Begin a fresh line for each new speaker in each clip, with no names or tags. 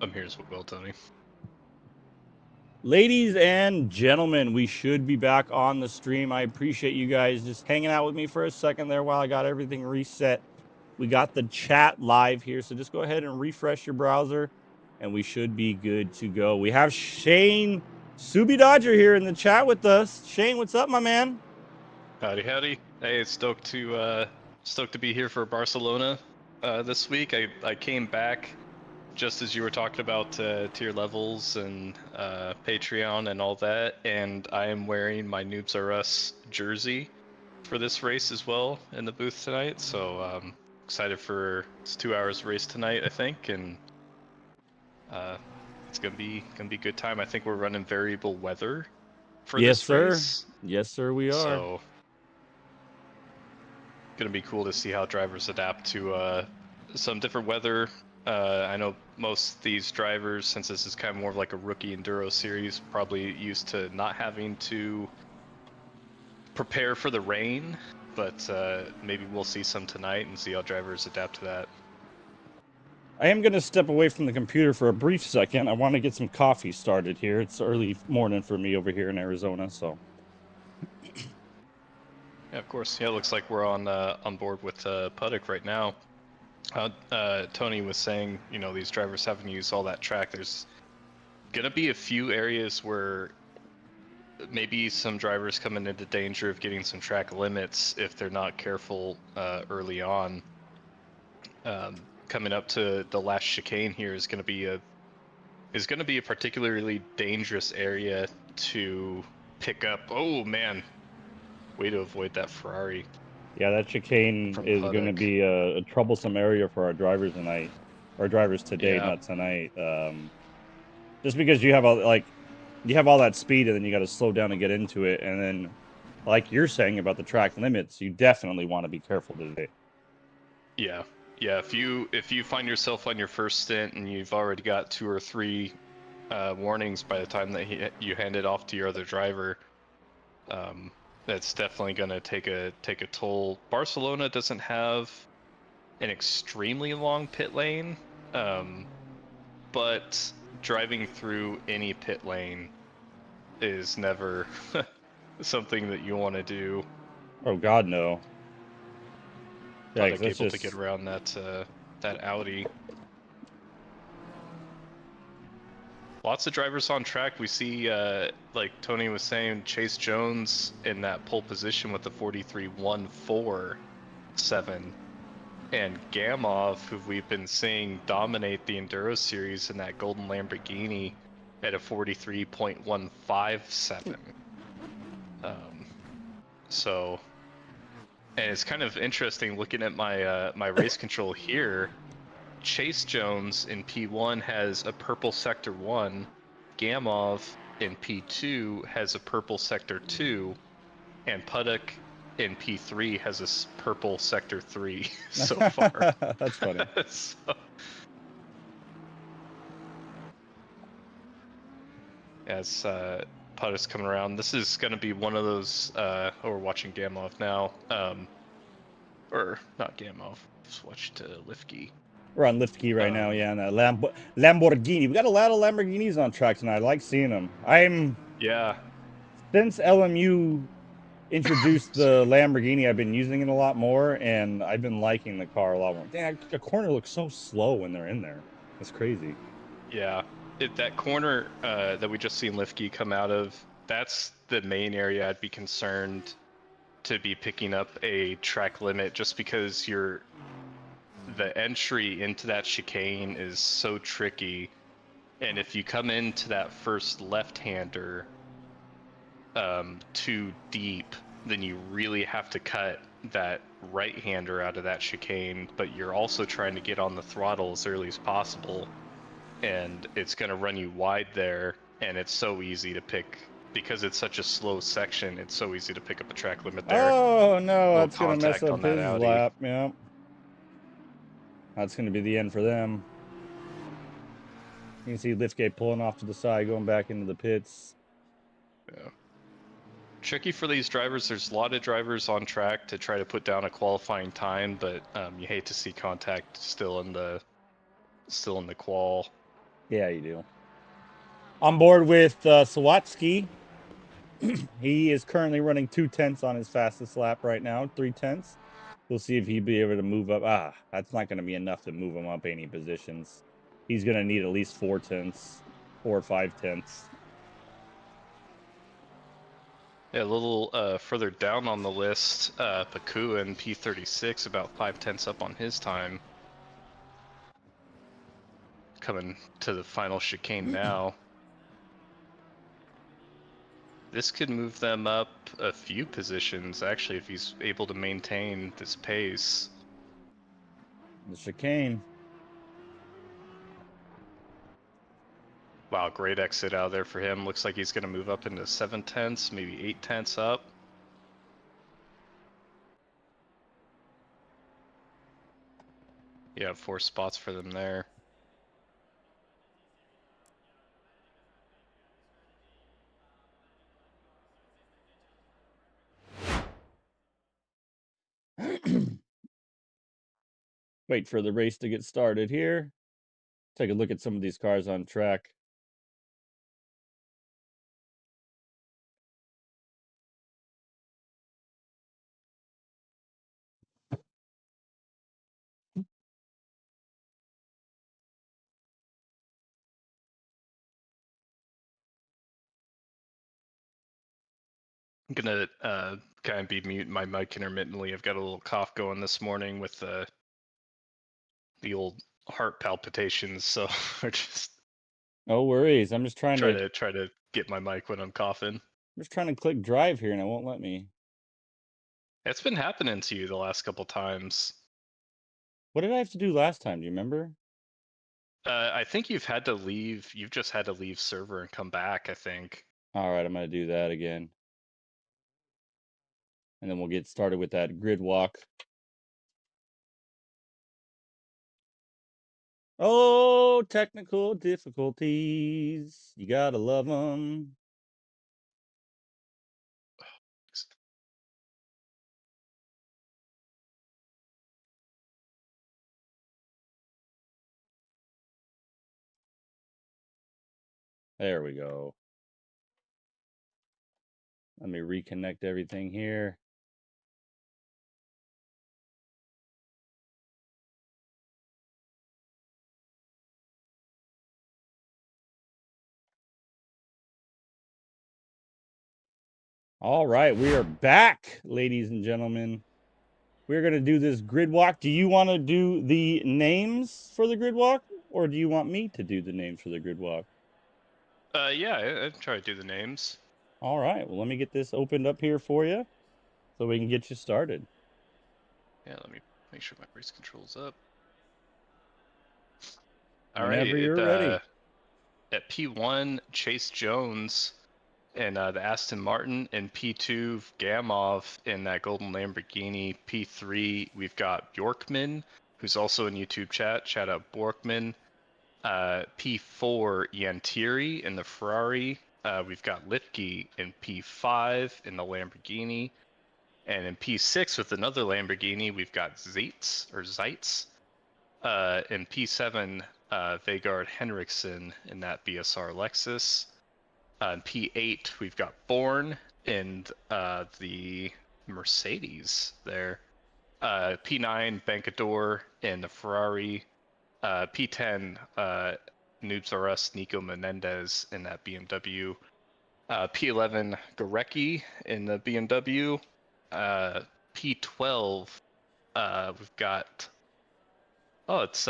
I'm here as well, Tony.
Ladies and gentlemen, we should be back on the stream. I appreciate you guys just hanging out with me for a second there while I got everything reset. We got the chat live here, so just go ahead and refresh your browser, and we should be good to go. We have Shane Subi Dodger here in the chat with us. Shane, what's up, my man?
Howdy, howdy. Hey, stoked to be here for Barcelona this week. I came back just as you were talking about tier levels and Patreon and all that, and I am wearing my Noobs R Us jersey for this race as well in the booth tonight. So excited for this 2 hours race tonight, I think, and it's gonna be a good time. I think we're running variable weather for this race.
Yes, sir, we are.
So gonna be cool to see how drivers adapt to some different weather. I know most of these drivers, since this is kind of more of like a rookie enduro series, probably used to not having to prepare for the rain, but maybe we'll see some tonight and see how drivers adapt to that.
I am going to step away from the computer for a brief second. I want to get some coffee started here. It's early morning for me over here in Arizona, so.
Yeah, of course. Yeah, it looks like we're on board with Puttock right now. Tony was saying, you know, these drivers haven't used all that track. There's gonna be a few areas where maybe some drivers coming into danger of getting some track limits if they're not careful early on. Coming up to the last chicane here is gonna be a particularly dangerous area to pick up. Oh man, way to avoid that Ferrari.
Yeah, that chicane is going to be a troublesome area for our drivers tonight. Our drivers today,
Yeah.
not tonight. Just because you have all that speed, and then you got to slow down and get into it, and then, like you're saying about the track limits, you definitely want to be careful today.
Yeah, yeah. If you find yourself on your first stint and you've already got 2 or 3 warnings by the time that you hand it off to your other driver, that's definitely going to take a toll. Barcelona doesn't have an extremely long pit lane, but driving through any pit lane is never something that you want to do.
Oh God, no.
Yeah, able to get around that Audi. Lots of drivers on track. We see, like Tony was saying, Chase Jones in that pole position with the 43.147, and Gamov, who we've been seeing dominate the Enduro series in that golden Lamborghini at a 43.157. So, and it's kind of interesting looking at my my race control here. Chase Jones in P1 has a purple sector 1. Gamov in P2 has a purple sector 2. And Puttock in P3 has a purple sector 3 so far.
That's funny.
So... As Puttock's coming around, this is going to be one of those... we're watching Gamov now. Or not Gamov, just watched Lifke.
We're on Lifke right now, yeah, and Lamborghini. We got a lot of Lamborghinis on track tonight. I like seeing them.
Yeah.
Since LMU introduced the Lamborghini, I've been using it a lot more, and I've been liking the car a lot more. Damn, the corner looks so slow when they're in there. That's crazy.
Yeah, that corner that we just seen Lifke come out of, that's the main area I'd be concerned to be picking up a track limit, just because the entry into that chicane is so tricky, and if you come into that first left-hander too deep, then you really have to cut that right-hander out of that chicane, but you're also trying to get on the throttle as early as possible, and it's going to run you wide there, and it's so easy to pick. Because it's such a slow section, it's so easy to pick up a track limit there.
Oh no, that's gonna mess up his lap. Yeah, that's gonna be the end for them. You can see Lifke pulling off to the side, going back into the pits.
Yeah. Tricky for these drivers. There's a lot of drivers on track to try to put down a qualifying time, but you hate to see contact still in the qual.
Yeah, you do. On board with Sawatsky. He is currently running 2/10 on his fastest lap right now, 3/10. We'll see if he'd be able to move up. That's not going to be enough to move him up any positions. He's going to need at least 4/10, 4 or 5/10.
Yeah, a little further down on the list, Paku and P36 about 5/10 up on his time. Coming to the final chicane now. This could move them up a few positions, actually, if he's able to maintain this pace.
The chicane.
Wow, great exit out there for him. Looks like he's going to move up into 7/10, maybe 8/10 up. Yeah, 4 spots for them there.
Wait for the race to get started here. Take a look at some of these cars on track.
I'm gonna kind of be mute my mic intermittently. I've got a little cough going this morning with the old heart palpitations, so we're just
No worries. I'm just trying
try to get my mic when I'm coughing.
to click drive here and it won't let me.
It's been happening to you the last couple times.
What did I have to do last time? Do you remember?
I think you've had to leave. You've just had to leave server and come back, I think.
All right, I'm going to do that again. And then we'll get started with that grid walk. Oh, technical difficulties. You got to love them. There we go. Let me reconnect everything here. All right, we are back, ladies and gentlemen. We're going to do this grid walk. Do you want to do the names for the grid walk, or do you want me to do the names for the grid walk?
Yeah, I'd try to do the names.
All right, well, let me get this opened up here for you so we can get you started.
Yeah, let me make sure my race control's up.
Whenever you're ready.
At P1, Chase Jones and the Aston Martin, and P2, Gamov in that golden Lamborghini. P3, we've got Bjorkman, who's also in YouTube chat. Shout out Borkman. P4, Yantiri in the Ferrari. We've got Lipke in P5 in the Lamborghini. And in P6 with another Lamborghini, we've got Zeitz. In P7, Vegard Henriksen in that BSR Lexus. In P8, we've got Bourne in the Mercedes there. P9, Bankador in the Ferrari. P10, Noobs R Us, Nico Menendez in that BMW. P11, Gorecki in the BMW. P12, we've got it's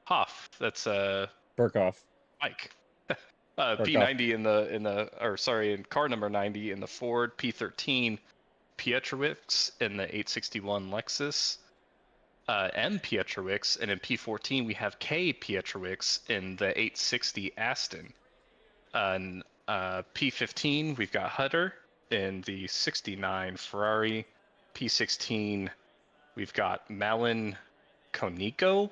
Hoff. That's
Burkhoff.
Mike.
Burkhoff.
P90 in car number 90 in the Ford. P13, Pietrowicz in the 861 Lexus. M Pietrowicz, and in P14 we have K Pietrowicz in the 860 Aston. And P15 we've got Hutter in the 69 Ferrari. P16 we've got Malin Koniko,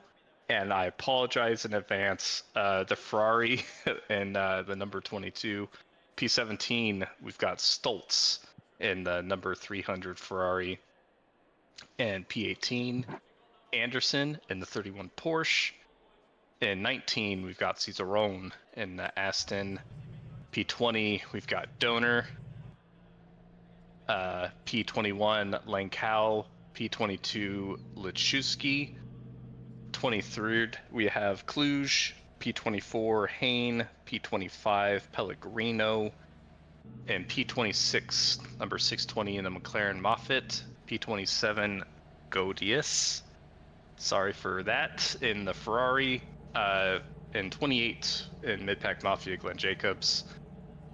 and I apologize in advance, the Ferrari and the number 22. P17 we've got Stoltz in the number 300 Ferrari. And P18 Anderson in the 31 Porsche. In 19, we've got Cicerone. In the Aston P20, we've got Donor. P21, Lankau. P22, Lichewski. 23rd, we have Cluj. P24, Hain. P25, Pellegrino. And P26, number 620 in the McLaren Moffitt. P27, Godius. Sorry for that. In the Ferrari. And 28 in Midpack Mafia, Glenn Jacobs.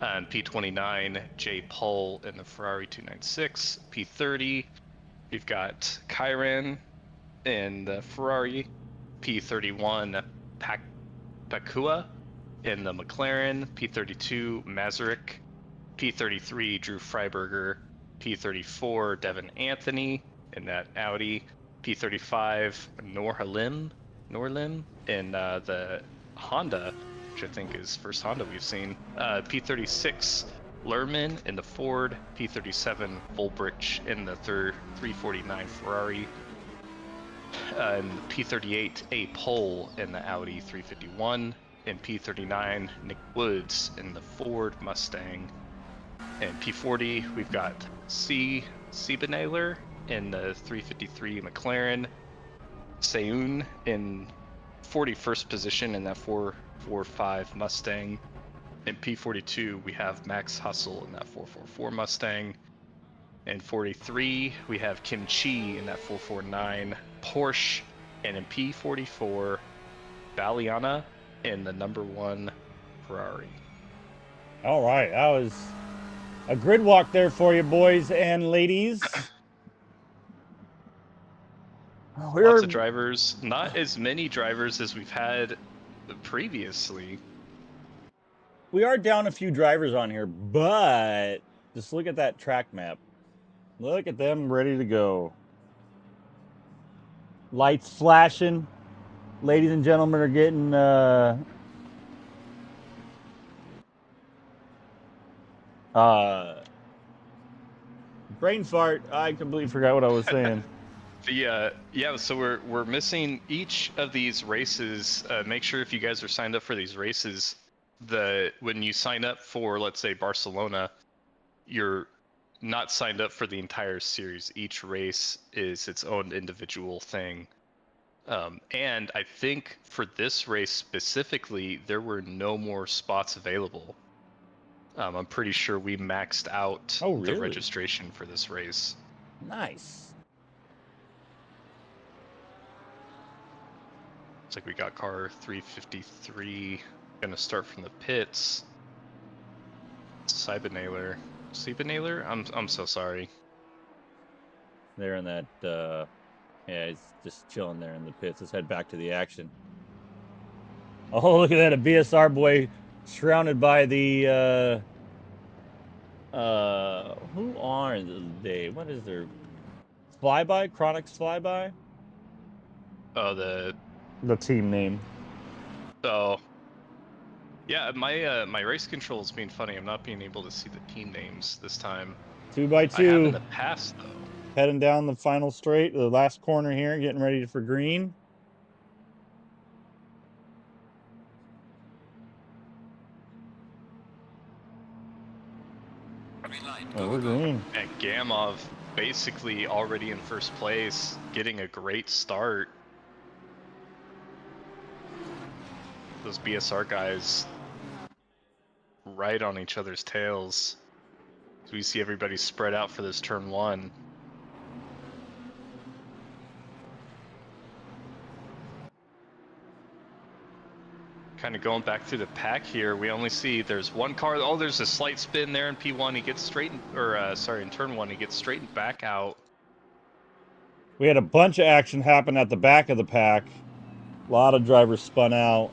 And P29, J. Paul in the Ferrari 296. P30, we've got Kyran in the Ferrari. P31, Pakua in the McLaren. P32, Masaryk. P33, Drew Freiberger. P34, Devin Anthony in that Audi. P35, Norlim in the Honda, which I think is first Honda we've seen. P36, Lerman in the Ford. P37, Volbrich in the 349 Ferrari. And P38, A. Pole in the Audi 351. And P39, Nick Woods in the Ford Mustang. And P40, we've got Siebenaler in the 353 McLaren. Seun in 41st position in that 445 Mustang. In P42, we have Max Hustle in that 444 Mustang. In 43, we have Kim Chi in that 449 Porsche. And in P44, Baliana in the number 1 Ferrari.
All right, that was a grid walk there for you, boys and ladies.
Lots of drivers, not as many drivers as we've had previously.
We are down a few drivers on here, but just look at that track map. Look at them ready to go. Lights flashing. Ladies and gentlemen are getting brain fart. I completely forgot what I was saying.
Yeah, so we're missing each of these races. Make sure if you guys are signed up for these races, when you sign up for, let's say, Barcelona, you're not signed up for the entire series. Each race is its own individual thing. And I think for this race specifically, there were no more spots available. I'm pretty sure we maxed out the registration for this race.
Nice.
Looks like we got car 353 gonna start from the pits. Siebenaler. I'm so sorry.
They're in that yeah, he's just chilling there in the pits. Let's head back to the action. Oh, look at that, a BSR boy surrounded by the who are they? What is their Flyby? Chronix Flyby?
Oh, the
team name.
Oh. Yeah, my race control is being funny. I'm not being able to see the team names this time.
2x2.
I have in the past though.
Heading down the final straight, the last corner here, getting ready for green. Oh, we're green.
And Gamov basically already in first place, getting a great start. Those BSR guys right on each other's tails. So we see everybody spread out for this turn 1. Kind of going back through the pack here, we only see there's one car. Oh, there's a slight spin there in P1. He gets straightened, or sorry, in turn 1, he gets straightened back out.
We had a bunch of action happen at the back of the pack. A lot of drivers spun out.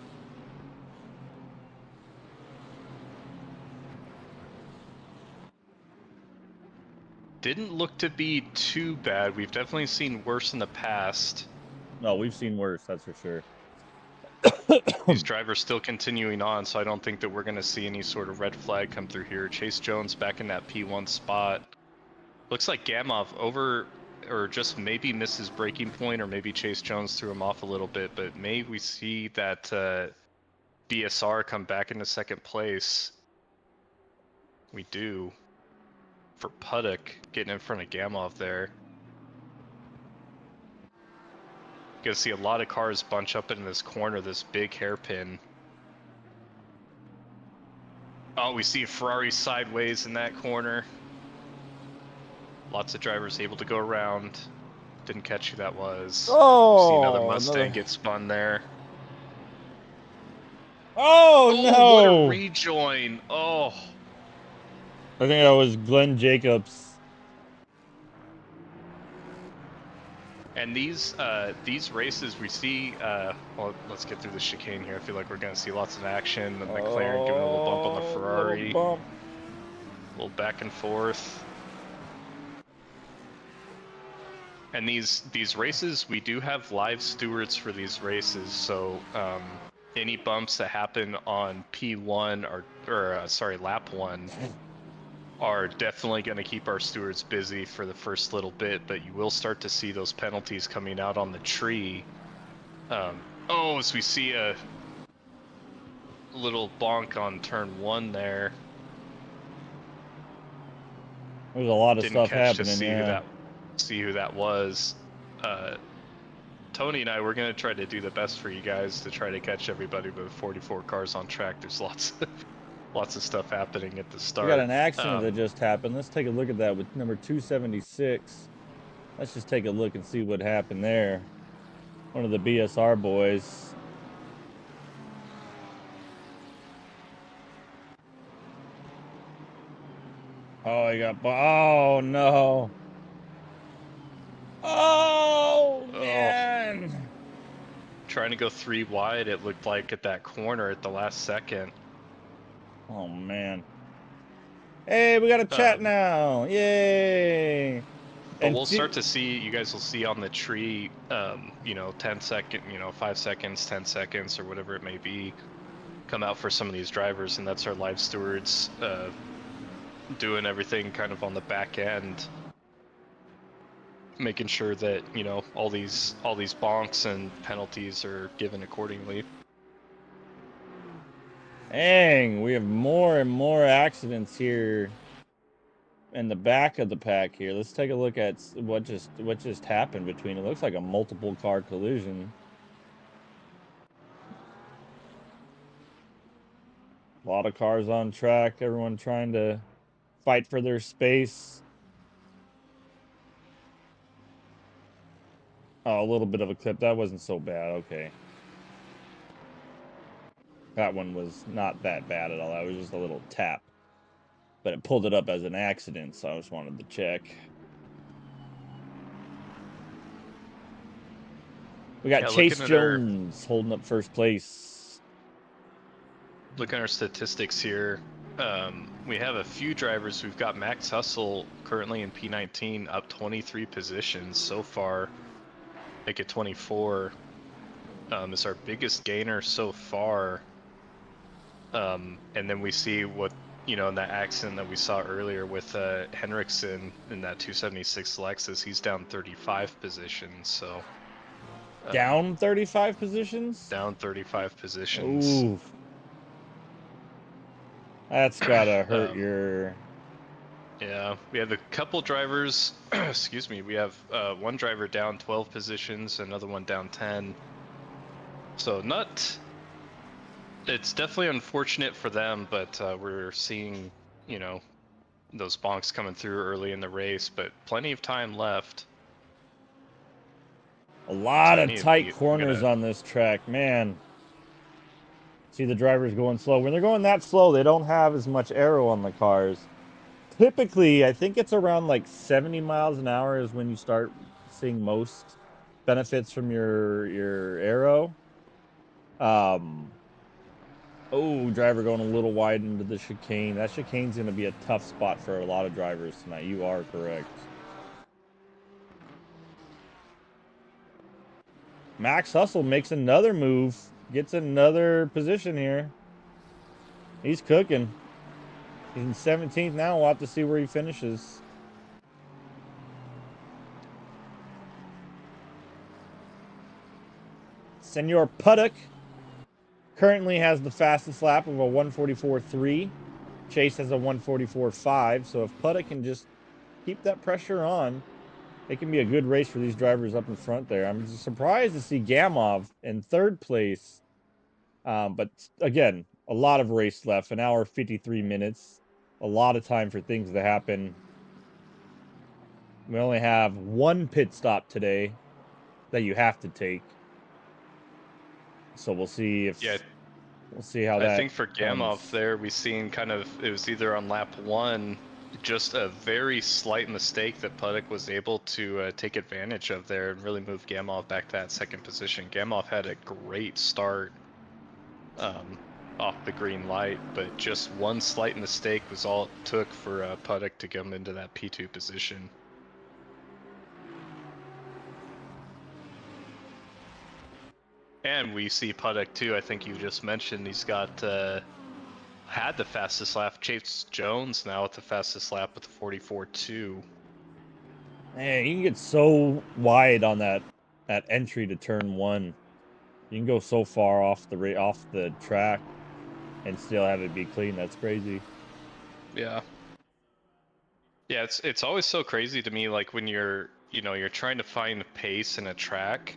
Didn't look to be too bad. We've definitely seen worse in the past.
No, we've seen worse, that's for sure.
These drivers still continuing on, so I don't think that we're going to see any sort of red flag come through here. Chase Jones back in that P1 spot. Looks like Gamov over or just maybe missed his breaking point, or maybe Chase Jones threw him off a little bit, but may we see that BSR come back into second place? We do. For Puddock getting in front of Gamov there. Gonna see a lot of cars bunch up in this corner, this big hairpin. Oh, we see a Ferrari sideways in that corner. Lots of drivers able to go around. Didn't catch who that was.
Oh,
see another Mustang get spun there.
Oh,
Oh, what a
no!
rejoin! Oh.
I think that was Glenn Jacobs.
And these races we see, well, let's get through the chicane here. I feel like we're going to see lots of action. The McLaren giving a little bump on the Ferrari.
Little bump.
A little back and forth. And these races, we do have live stewards for these races. So any bumps that happen on P1 or sorry, lap 1 are definitely going to keep our stewards busy for the first little bit, but you will start to see those penalties coming out on the tree. Oh, as we see a little bonk on turn 1 there.
There's a lot of
Didn't
stuff
catch
happening,
to see
yeah.
who that was. Tony and I, we're going to try to do the best for you guys to try to catch everybody, but with 44 cars on track, there's lots of stuff happening at the start.
We got an accident that just happened. Let's take a look at that with number 276. Let's just take a look and see what happened there. One of the BSR boys. Oh, he got... Oh, no. Oh, man.
Trying to go 3 wide, it looked like, at that corner at the last second.
Oh, man. Hey, we got a chat now. Yay.
But and we'll start to see, you guys will see on the tree, you know, 5 seconds, 10 seconds, or whatever it may be, come out for some of these drivers, and that's our live stewards doing everything kind of on the back end, making sure that, you know, all these bonks and penalties are given accordingly.
Dang, we have more and more accidents here in the back of the pack here. Let's take a look at what just happened between. It looks like a multiple car collision. A lot of cars on track, everyone trying to fight for their space. Oh, a little bit of a clip. That wasn't so bad. Okay. That one was not that bad at all. That was just a little tap. But it pulled it up as an accident, so I just wanted to check. We got Chase Jones holding up first place.
Looking at our statistics here, we have a few drivers. We've got Max Hustle currently in P19 up 23 positions so far. Make it 24. Is our biggest gainer so far. And then we see what, you know, in that accident that we saw earlier with Henriksen in that 276 Lexus, he's down 35 positions. So
down 35 positions?
Down 35 positions.
Ooh. That's gotta hurt your...
Yeah, we have a couple drivers, excuse me, we have one driver down 12 positions, another one down 10. So it's definitely unfortunate for them, but we're seeing, you know, those bonks coming through early in the race, but plenty of time left.
A lot of tight corners on this track, man. See the drivers going slow. When they're going that slow, they don't have as much aero on the cars. Typically, I think it's around like 70 miles an hour is when you start seeing most benefits from your aero. Oh, driver going a little wide into the chicane. That chicane's going to be a tough spot for a lot of drivers tonight. You are correct. Max Hustle makes another move. Gets another position here. He's cooking. He's in 17th now. We'll have to see where he finishes. Senor Puddock currently has the fastest lap of a 144.3. Chase has a 144.5. So if Puddock can just keep that pressure on, it can be a good race for these drivers up in front there. I'm surprised to see Gamov in third place. But again, a lot of race left, an hour 53 minutes, a lot of time for things to happen. We only have one pit stop today that you have to take. So we'll see if we'll see how that
I think for Gamov
comes.
there, we seen kind of, it was either on lap 1, just a very slight mistake that Puddock was able to take advantage of there and really move Gamov back to that second position. Gamov had a great start off the green light, but just one slight mistake was all it took for Puddock to come into that P2 position. And we see Puddock too, I think you just mentioned, he's got had the fastest lap. Chase Jones now with the fastest lap with the 44.2.
Man, you can get so wide on that entry to turn 1. You can go so far off the track and still have it be clean. That's crazy.
Yeah. Yeah, it's always so crazy to me, like when you're trying to find pace in a track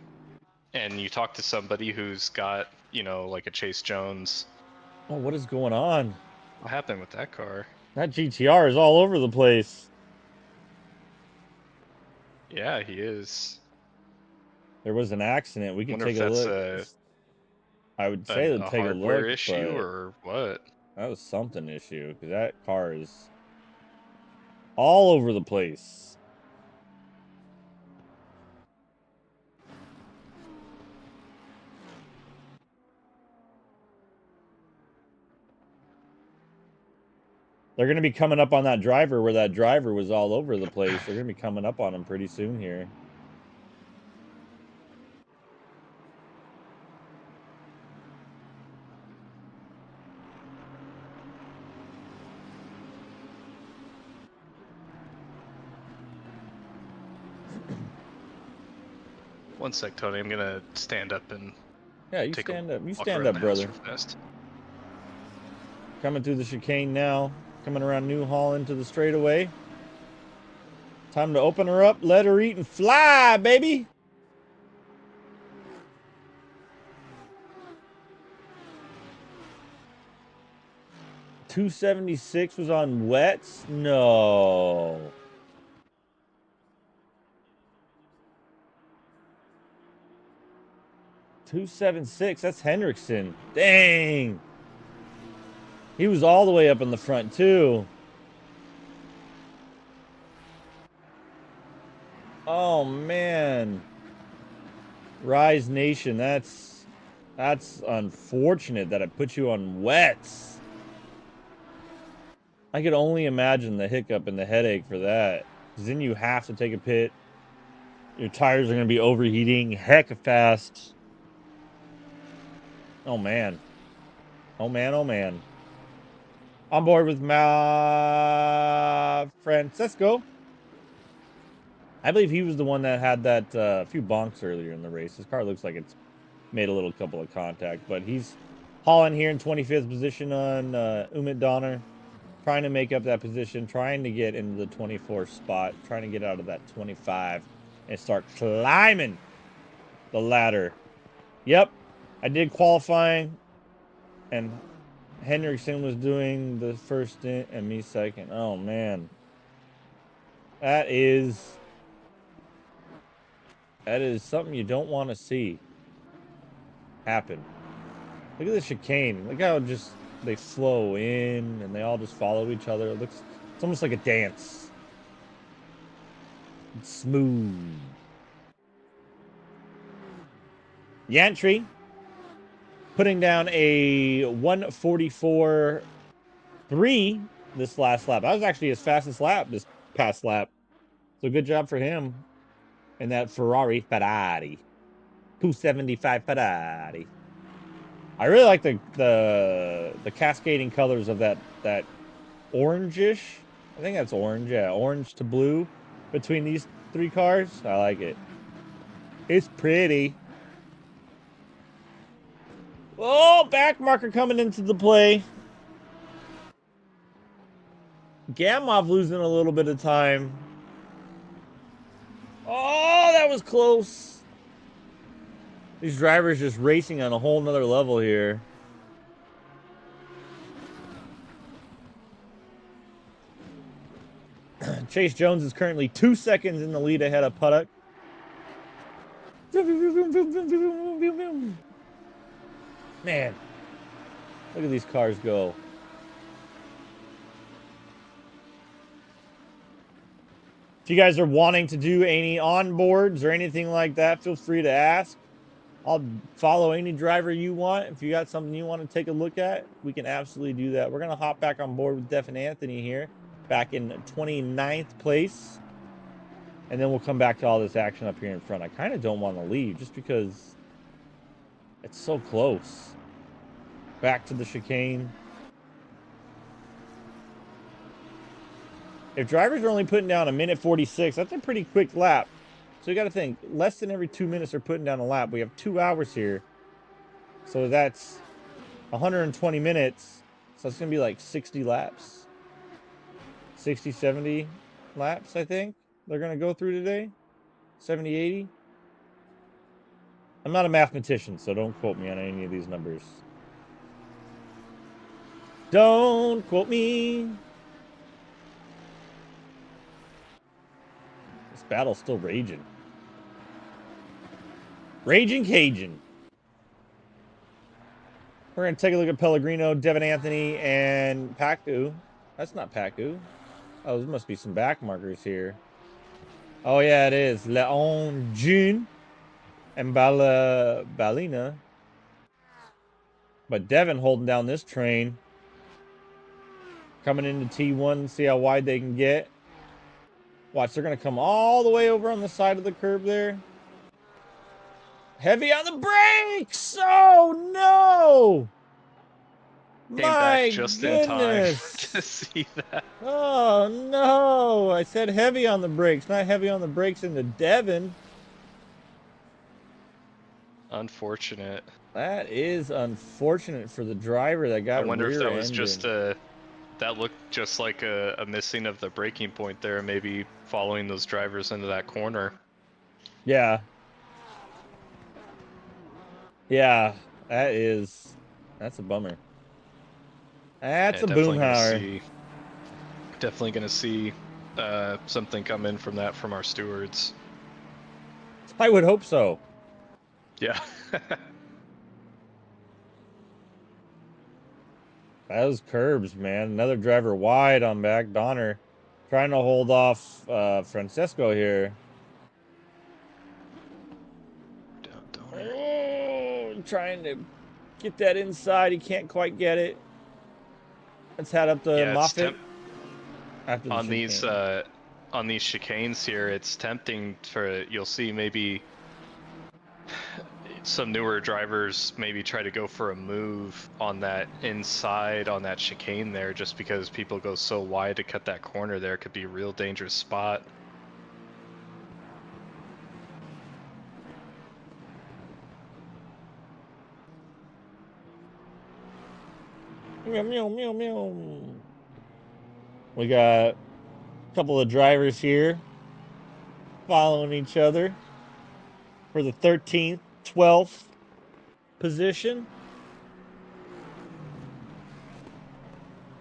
and you talk to somebody who's got, like a Chase Jones.
Oh, what is going on?
What happened with that car?
That GTR is all over the place.
Yeah, he is.
There was an accident. We could
Wonder
take
if
a
that's
look.
a
I would say to
a
take a look,
hardware issue
but
or what?
that was something issue because that car is all over the place. They're going to be coming up on that driver where that driver was all over the place. They're going to be coming up on him pretty soon here.
One sec, Tony. I'm gonna stand up and
Yeah, you
take
stand up. You
walk
stand
around
up,
the house
brother.
real fast.
Coming through the chicane now. Coming around New Hall into the straightaway. Time to open her up, let her eat and fly, baby. .276 was on wets? No. .276, that's Hendrickson. Dang. He was all the way up in the front, too. Oh, man. Rise Nation, that's unfortunate that I put you on wets. I could only imagine the hiccup and the headache for that. Because then you have to take a pit. Your tires are going to be overheating heck fast. Oh, man. Oh, man, oh, man. On board with Francesco. I believe he was the one that had that few bonks earlier in the race. His car looks like it's made a little couple of contact, but he's hauling here in 25th position on Umit Donner, trying to make up that position, trying to get into the 24th spot, trying to get out of that 25 and start climbing the ladder. Yep, I did qualifying, and Hendrickson was doing the first stint and me second. Oh, man. That is something you don't want to see happen. Look at the chicane. Look how just they flow in and they all just follow each other. It's almost like a dance. It's smooth. Yantry putting down a 144.3 this last lap. That was actually his fastest lap this past lap. So good job for him. And that Ferrari. 275 Ferrari. I really like the cascading colors of that orangish. I think that's orange. Yeah, orange to blue between these three cars. I like it. It's pretty. Oh, back marker coming into the play. Gamov losing a little bit of time. Oh, that was close. These drivers just racing on a whole nother level here. Chase Jones is currently 2 seconds in the lead ahead of Puttock. Man, look at these cars go. If you guys are wanting to do any onboards or anything like that, feel free to ask. I'll follow any driver you want. If you got something you want to take a look at, we can absolutely do that. We're going to hop back on board with Def and Anthony here, back in 29th place. And then we'll come back to all this action up here in front. I kind of don't want to leave just because it's so close. Back to the chicane. If drivers are only putting down a minute 46, that's a pretty quick lap. So you got to think, less than every 2 minutes are putting down a lap. We have 2 hours here. So that's 120 minutes. So it's going to be like 60 laps. 60, 70 laps, I think they're going to go through today. 70, 80. I'm not a mathematician, so don't quote me on any of these numbers. Don't quote me. This battle's still raging. Raging Cajun. We're going to take a look at Pellegrino, Devin Anthony, and Pacu. That's not Pacu. Oh, there must be some back markers here. Oh, yeah, it is. Leon June and Balina. But Devin holding down this train. Coming into T1, see how wide they can get. Watch, they're going to come all the way over on the side of the curb there. Heavy on the brakes! Oh, no!
Came back
My
just in time
goodness!
to see that.
Oh, no! I said heavy on the brakes, not heavy on the brakes into Devin.
Unfortunate.
That is unfortunate for the driver that got
I wonder if that was
rear-ended.
just that looked just like a missing of the braking point there, maybe following those drivers into that corner.
Yeah. Yeah, that's a bummer. That's
Yeah,
a boomhauer.
definitely gonna see something come in from that from our stewards.
I would hope so.
Yeah.
Those curbs, man. Another driver wide on back. Donner trying to hold off Francesco here. Oh, trying to get that inside. He can't quite get it. Let's head up to
Yeah,
Moffitt after the
on
chicane.
these chicanes here, it's tempting for you'll see maybe some newer drivers maybe try to go for a move on that inside on that chicane there, just because people go so wide to cut that corner there. It could be a real dangerous spot.
Meow, meow, meow, meow. We got a couple of drivers here following each other for the 13th, 12th position.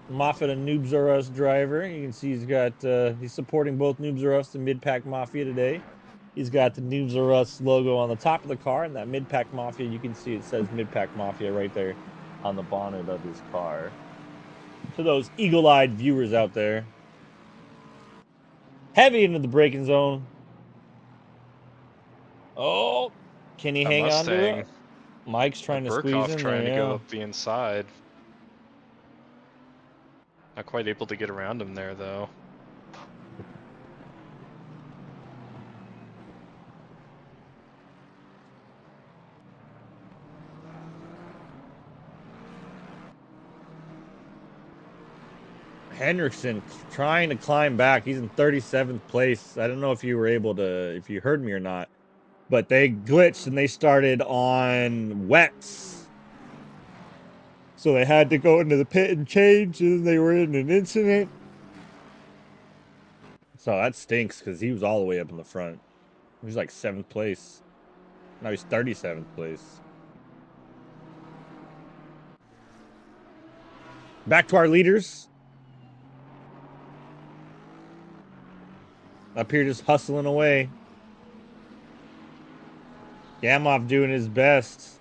Moffitt, a Noobs R Us driver. You can see he's supporting both Noobs R Us and Mid-Pack Mafia today. He's got the Noobs R Us logo on the top of the car, and that Mid-Pack Mafia, you can see it says Mid-Pack Mafia right there on the bonnet of his car. To those eagle-eyed viewers out there. Heavy into the braking zone. Oh, can he hang on to it? Mike's trying to squeeze in there,
trying to
yeah.
go up the inside. Not quite able to get around him there, though.
Hendrickson trying to climb back. He's in 37th place. I don't know if you were able to, if you heard me or not, but they glitched and they started on wets. So they had to go into the pit and change, and they were in an incident. So that stinks because he was all the way up in the front. He was like 7th place. Now he's 37th place. Back to our leaders. Up here just hustling away. Gamov doing his best.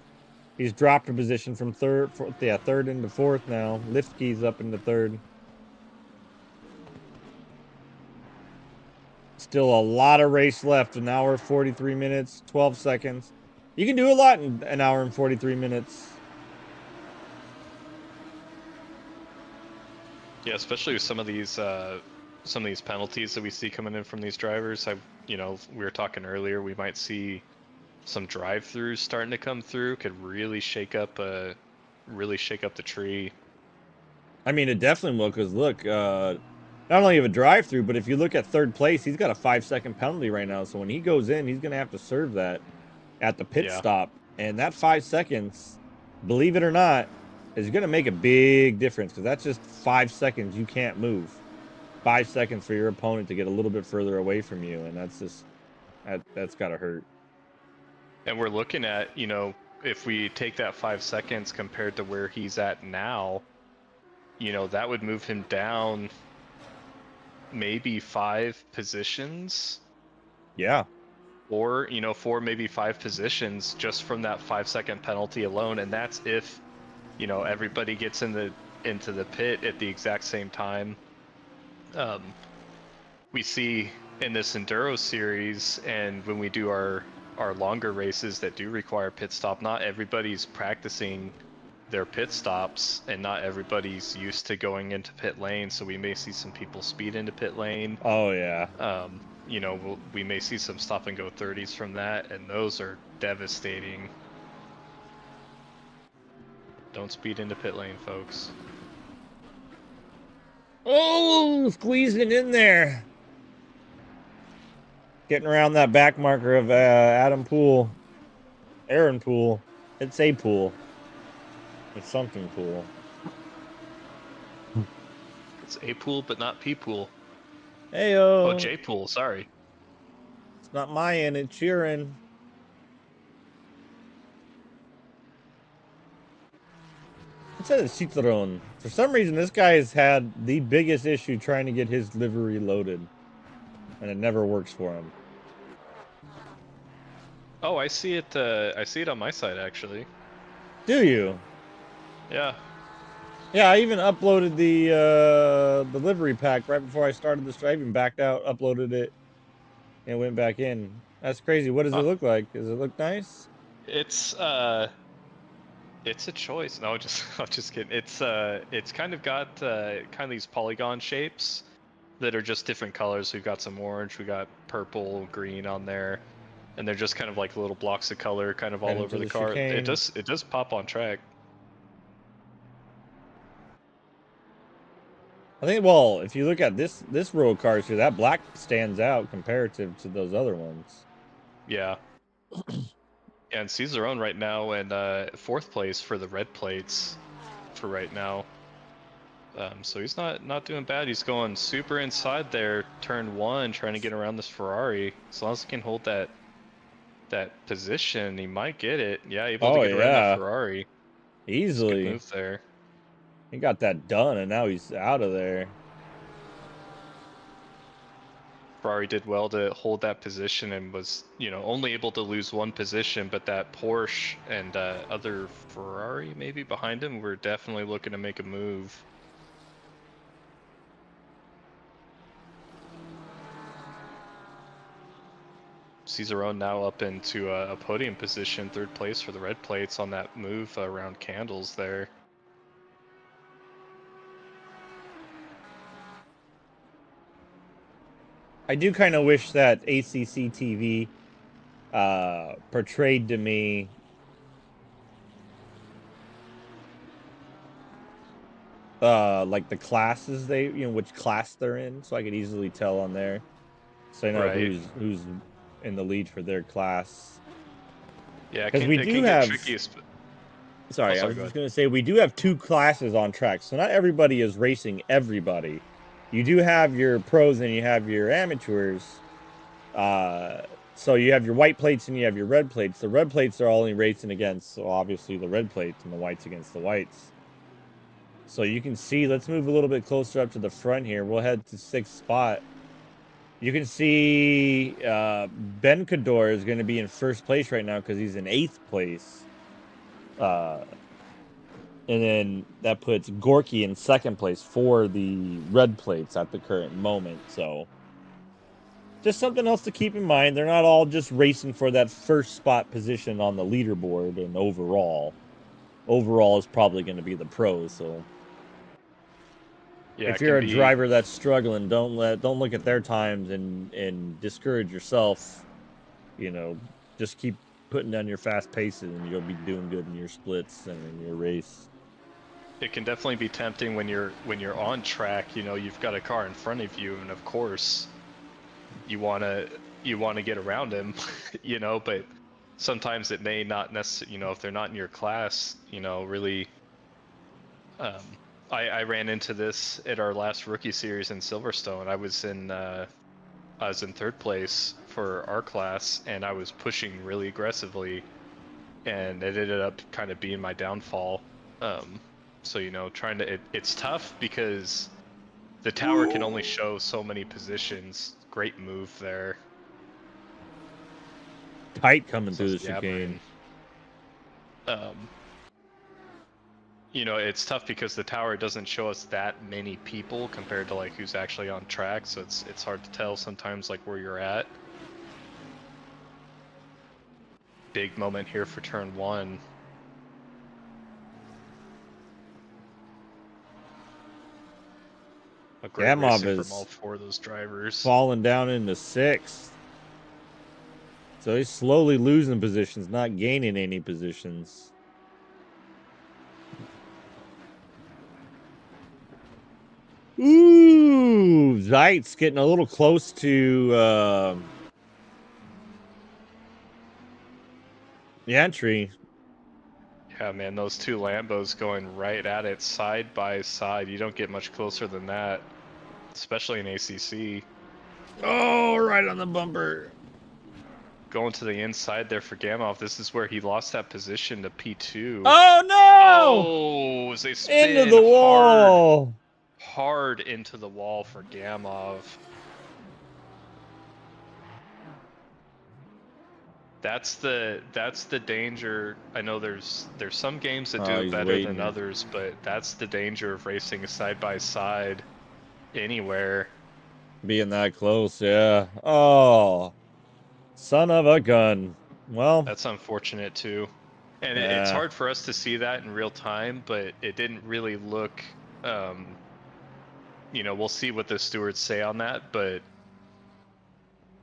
He's dropped a position from third into 4th now. Lifke's up into 3rd. Still a lot of race left. An hour, 43 minutes, 12 seconds. You can do a lot in an hour and 43 minutes.
Yeah, especially with some of these penalties that we see coming in from these drivers. We were talking earlier, we might see some drive-throughs starting to come through. Could really shake up the tree.
I mean, it definitely will, because look, not only have a drive-through, but if you look at 3rd place, he's got a 5-second penalty right now. So when he goes in, he's going to have to serve that at the pit stop. And that 5 seconds, believe it or not, is going to make a big difference, because that's just 5 seconds you can't move. 5 seconds for your opponent to get a little bit further away from you, and that's just that's got to hurt.
And we're looking at, if we take that 5 seconds compared to where he's at now, that would move him down maybe 5 positions.
Yeah.
Or, 4, maybe 5 positions just from that 5-second penalty alone. And that's if, everybody gets into the pit at the exact same time. We see in this Enduro series, and when we do our longer races that do require pit stop, not everybody's practicing their pit stops, and not everybody's used to going into pit lane, so we may see some people speed into pit lane.
Oh yeah.
We may see some stop and go 30s from that, and those are devastating. Don't speed into pit lane, folks.
Oh, squeezing in there. Getting around that back marker of Aaron Pool. It's a pool. It's something pool.
It's A pool, but not P pool.
Heyo.
Oh, J pool, sorry.
It's not Mayan, it's Sheeran. It says Citron. For some reason, this guy has had the biggest issue trying to get his livery loaded. And it never works for him.
Oh, I see it on my side, actually.
Do you?
Yeah.
Yeah, I even uploaded the livery pack right before I started the stream. I even backed out, uploaded it, and went back in. That's crazy. What does it look like? Does it look nice?
It's a choice. No, I'm just kidding. It's kind of got kind of these polygon shapes that are just different colors. We've got some orange, we got purple, green on there, and they're just kind of like little blocks of color, kind of all over the car.
Chicane.
It does pop on track.
I think, well, if you look at this row of cars here, that black stands out comparative to those other ones.
Yeah. Yeah, and Cicerone right now in 4th place for the red plates for right now. So he's not doing bad. He's going super inside there, turn 1, trying to get around this Ferrari. As long as he can hold that position, he might get it. Yeah, able to get around that Ferrari.
Easily.
Good move there.
He got that done, and now he's out of there.
Ferrari did well to hold that position and was, only able to lose 1 position, but that Porsche and other Ferrari maybe behind him were definitely looking to make a move. Cicerone now up into a podium position, 3rd place for the red plates on that move around candles there.
I do kind of wish that ACC TV portrayed to me like the classes which class they're in, so I could easily tell on there, so I know who's in the lead for their class.
Yeah,
because we do
get
have
tricky.
Sorry, I
sorry,
was
go
just
ahead.
going to say we do have two classes on track, so not everybody is racing everybody. You do have your pros and you have your amateurs. So you have your white plates and you have your red plates. The red plates are only racing against, so obviously, the red plates, and the whites against the whites. So you can see, let's move a little bit closer up to the front here. We'll head to 6th spot. You can see Ben Cador is going to be in 1st place right now because he's in 8th place. And then that puts Gorky in 2nd place for the red plates at the current moment. So just something else to keep in mind. They're not all just racing for that 1st spot position on the leaderboard and overall. Overall is probably going to be the pros. So
Yeah,
if
it
you're
can
a
be.
driver that's struggling, don't look at their times and discourage yourself. You know, just keep putting down your fast paces and you'll be doing good in your splits and in your race.
It can definitely be tempting when you're on track. You know, you've got a car in front of you, and of course, you wanna get around him. You know, but sometimes it may not necessarily. You know, if they're not in your class, you know, really. Um, I ran into this at our last rookie series in Silverstone. I was in 3rd place for our class, and I was pushing really aggressively, and it ended up kind of being my downfall. Um, so you know, it's tough because the tower can only show so many positions. Great move there.
Tight coming
So
through the
yeah,
chicane.
Brian. Um, you know, it's tough because the tower doesn't show us that many people compared to like who's actually on track, so it's hard to tell sometimes like where you're at. Big moment here for turn 1. A great
Gamov
racing from all
is
4 of those drivers.
falling down into 6th. So he's slowly losing positions, not gaining any positions. Ooh, Zeitz getting a little close to the entry.
Yeah, man, those 2 Lambos going right at it side by side. You don't get much closer than that, especially in ACC.
Oh, right on the bumper.
Going to the inside there for Gamov. This is where he lost that position to P2.
Oh no!
Oh, as they
Into
spin
the wall.
hard into the wall for Gamov. That's the danger. I know there's some games that do
Oh,
it
he's
better than
waiting.
others, but that's the danger of racing side by side anywhere.
Being that close, yeah. Oh, son of a gun. Well,
That's unfortunate too. And it's
yeah.
hard for us to see that in real time, but it didn't really look you know, we'll see what the stewards say on that, but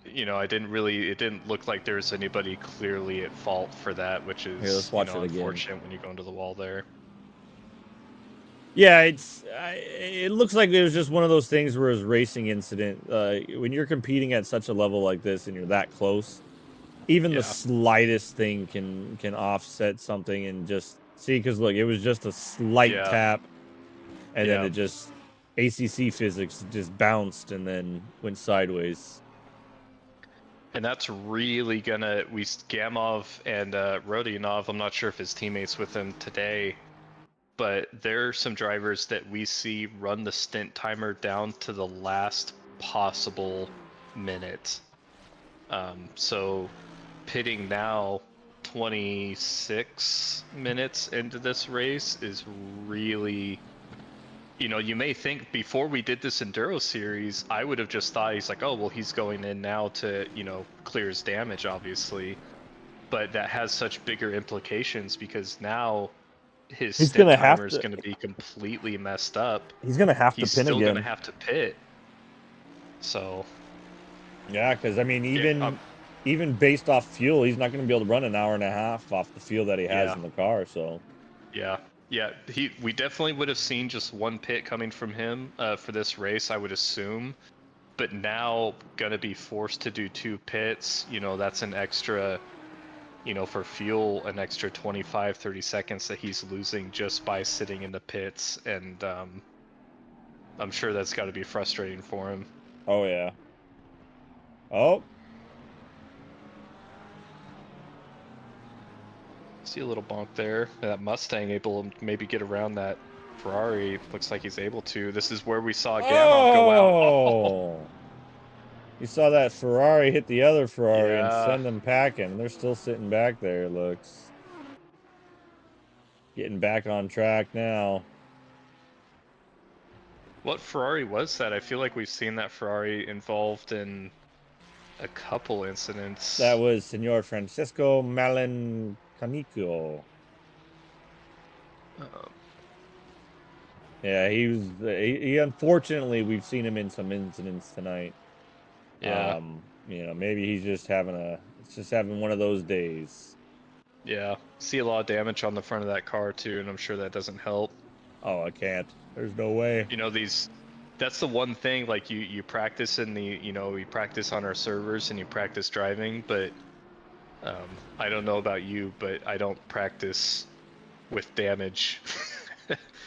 you know, it didn't look like there was anybody clearly at fault for that, which
Here, let's
is, you
watch
know,
it again.
unfortunate when you go into the wall there.
Yeah, it looks like it was just one of those things where it was racing incident. When you're competing at such a level like this and you're that close, even the
Yeah.
slightest thing can offset something and just see. Because look, it was just a slight
Yeah.
tap, and then
Yeah.
it just ACC physics just bounced and then went sideways.
And that's really gonna Gamov and Rodionov, I'm not sure if his teammates with him today, but there are some drivers that we see run the stint timer down to the last possible minute. So pitting now 26 minutes into this race is really, you know, you may think before we did this Enduro series, I would have just thought he's like, oh, well, he's going in now to, you know, clear his damage, obviously. But that has such bigger implications because now his
He's
stint
gonna have
timer is
to.
going to be completely messed up.
He's gonna have to
He's
pin
still going to
again.
have to pit. So,
Yeah, because I mean,
yeah,
even based off fuel, he's not gonna be able to run an hour and a half off the fuel that he has
yeah.
in the car. So
Yeah, yeah. We definitely would have seen just one pit coming from him for this race, I would assume. But now gonna be forced to do 2 pits. You know, that's an extra for fuel, an extra 25, 30 seconds that he's losing just by sitting in the pits, and I'm sure that's got to be frustrating for him.
Oh, yeah. Oh.
See a little bonk there. That Mustang able to maybe get around that Ferrari. Looks like he's able to. This is where we saw Gamma go out.
Oh! You saw that Ferrari hit the other Ferrari and
Yeah.
send them packing. They're still sitting back there, it looks. Getting back on track now.
What Ferrari was that? I feel like we've seen that Ferrari involved in a couple incidents.
That was Senor Francisco Malancanico. Yeah, he unfortunately, we've seen him in some incidents tonight.
Yeah.
Maybe he's just having one of those days.
Yeah. See a lot of damage on the front of that car too, and I'm sure that doesn't help.
Oh, I can't. There's no way.
That's the one thing, like you practice we practice on our servers and you practice driving, but I don't know about you, but I don't practice with damage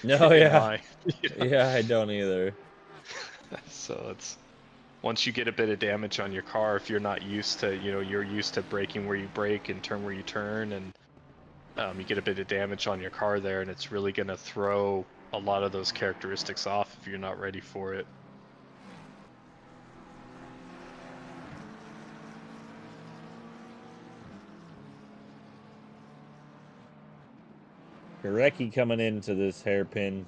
No,
in
yeah.
mind.
Yeah, I don't either.
So it's once you get a bit of damage on your car, if you're not used to, you're used to braking where you brake and turn where you turn, and you get a bit of damage on your car there, and it's really going to throw a lot of those characteristics off if you're not ready for it.
Gurecki coming into this hairpin.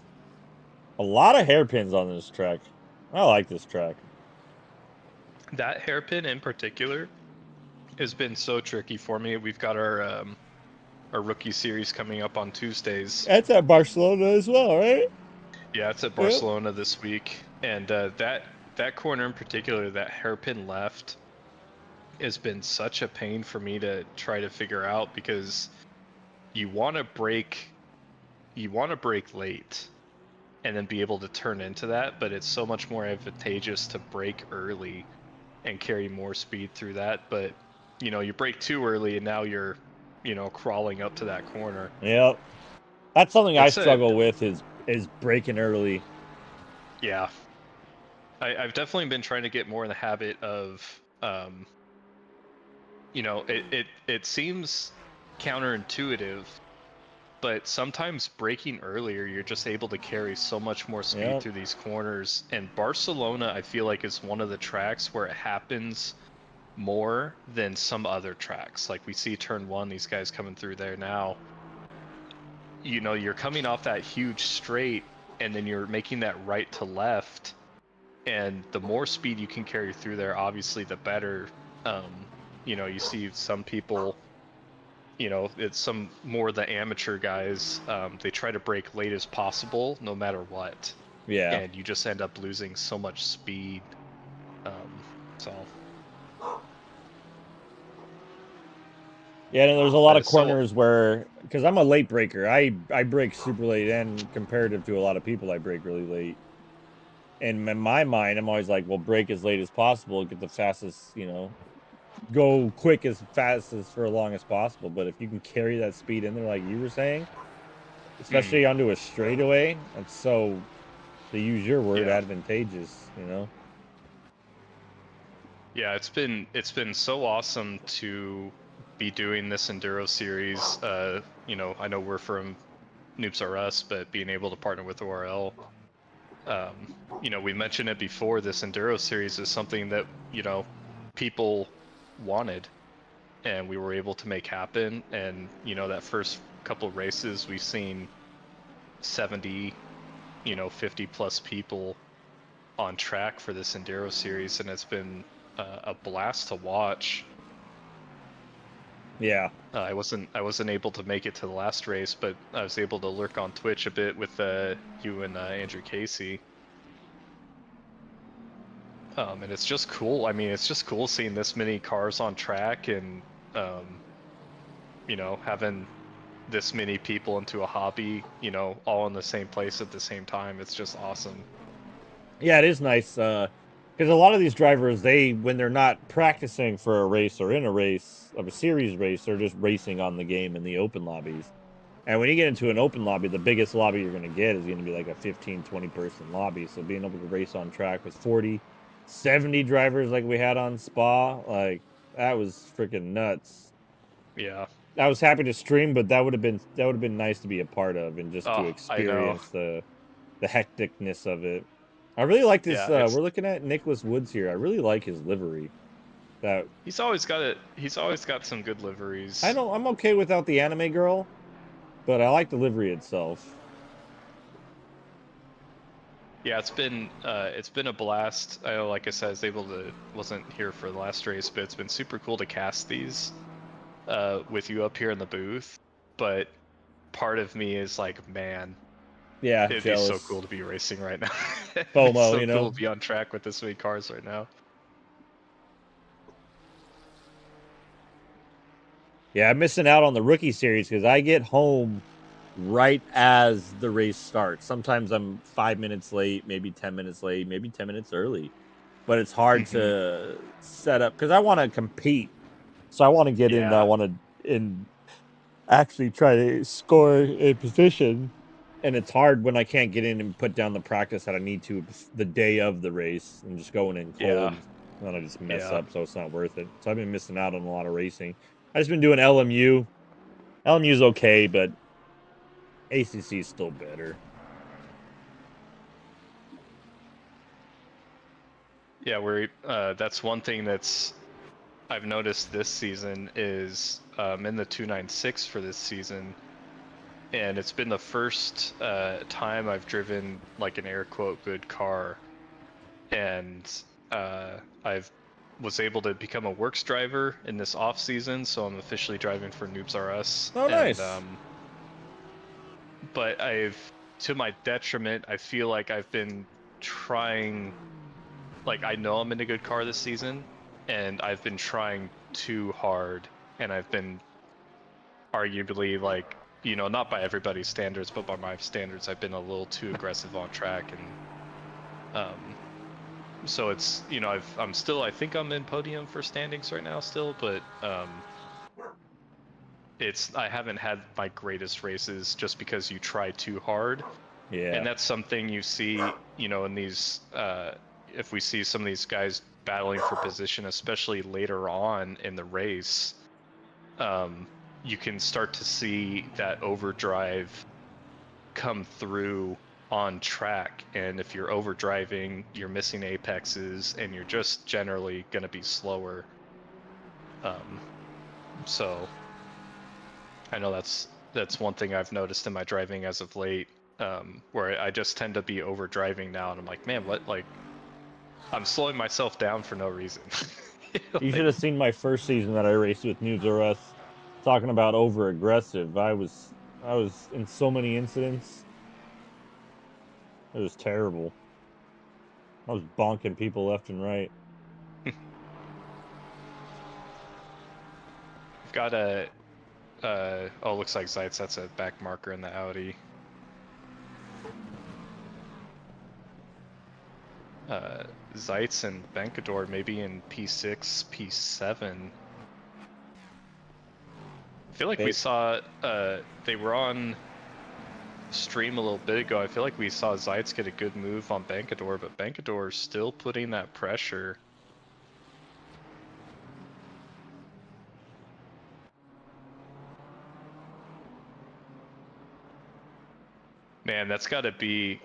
A lot of hairpins on this track. I like this track.
That hairpin in particular has been so tricky for me. We've got our rookie series coming up on Tuesdays.
That's at Barcelona as well, right?
Yeah, it's at Barcelona this week, and that corner in particular, that hairpin left, has been such a pain for me to try to figure out, because you want to brake late and then be able to turn into that, but it's so much more advantageous to brake early and carry more speed through that. But you brake too early and now you're crawling up to that corner.
Yep. That's something I struggle with is braking early.
Yeah. I've definitely been trying to get more in the habit of it seems counterintuitive, but sometimes braking earlier, you're just able to carry so much more speed through these corners. And Barcelona, I feel like, is one of the tracks where it happens more than some other tracks. Like we see turn 1, these guys coming through there now. You're coming off that huge straight, and then you're making that right to left. And the more speed you can carry through there, obviously, the better. You see some people, it's some more the amateur guys, they try to brake late as possible no matter what.
Yeah.
And you just end up losing so much speed.
Yeah, and there's a lot of corners where, because I'm a late breaker, I brake super late, and comparative to a lot of people, I brake really late. And in my mind, I'm always like, well, brake as late as possible, get the fastest, go quick as fast as for as long as possible. But if you can carry that speed in there, like you were saying, especially onto a straightaway, that's so, to use your word, advantageous,
Yeah, it's been so awesome to be doing this Enduro series. I know we're from Noobs R Us, but being able to partner with ORL, we mentioned it before, this Enduro series is something that, people wanted, and we were able to make happen. And, that first couple races, we've seen 70, 50 plus people on track for this Enduro series, and it's been a blast to watch.
Yeah.
I wasn't able to make it to the last race, but I was able to lurk on Twitch a bit with you and Andrew Casey. And it's just cool. I mean, it's just cool seeing this many cars on track, and having this many people into a hobby, all in the same place at the same time. It's just awesome.
Yeah, it is nice. Because a lot of these drivers, when they're not practicing for a race or in a race of a series race, they're just racing on the game in the open lobbies. And when you get into an open lobby, the biggest lobby you're going to get is going to be like a 15, 20 person lobby. So being able to race on track with 40, 70 drivers like we had on Spa, like that was freaking nuts.
Yeah.
I was happy to stream, but that would have been nice to be a part of and just to
Oh, I know.
experience the hecticness of it. I really like this.
Yeah, it's
We're looking at Nicholas Woods here. I really like his livery. That
he's always got it. He's always got some good liveries.
I'm okay without the anime girl, but I like the livery itself.
Yeah, it's been a blast. I know, like I said, wasn't here for the last race, but it's been super cool to cast these with you up here in the booth. But part of me is like, man,
Yeah,
it'd be so cool
jealous.
to be racing right now. It'd be
FOMO,
so
you
cool
know.
to be on track with this many cars right now.
Yeah, I'm missing out on the rookie series because I get home right as the race starts. Sometimes I'm 5 minutes late, maybe 10 minutes late, maybe 10 minutes early. But it's hard
Hmm.
to set up because I want to compete. So I want to get in. I
Yeah,
want to in actually try to score a position. And it's hard when I can't get in and put down the practice that I need to the day of the race and just going in
yeah,
cold. And then I just mess
yeah.
up, so it's not worth it. So I've been missing out on a lot of racing. I just been doing LMU. LMU's okay, but ACC is still better.
Yeah, that's one thing that's I've noticed this season is in the 296 for this season, and it's been the first time I've driven like an air quote good car, and I've was able to become a works driver in this off season, so I'm officially driving for Noobs R Us,
Oh,
and
nice.
but to my detriment, I feel like I've been trying, like I know I'm in a good car this season, and I've been trying too hard, and I've been arguably like, not by everybody's standards, but by my standards, I've been a little too aggressive on track, and um, so it's I'm still, I think I'm in podium for standings right now still, but I haven't had my greatest races just because you try too hard,
Yeah.
and that's something you see, in these if we see some of these guys battling for position, especially later on in the race, um, you can start to see that overdrive come through on track. And if you're overdriving, you're missing apexes, and you're just generally going to be slower. Um, so I know that's one thing I've noticed in my driving as of late, where I just tend to be overdriving now, and I'm like, man, what? Like, I'm slowing myself down for no reason.
You should
Like,
have seen my first season that I raced with Noobs R Us. Talking about over aggressive. I was in so many incidents. It was terrible. I was bonking people left and right.
I've got oh, looks like Zeitz. That's a back marker in the Audi. uh, Zeitz and Benkador maybe in P6, P7. I feel like we
They
saw they were on stream a little bit ago. I feel like we saw Zeitz get a good move on Benkador, but Benkador's still putting that pressure. Man, that's got to be.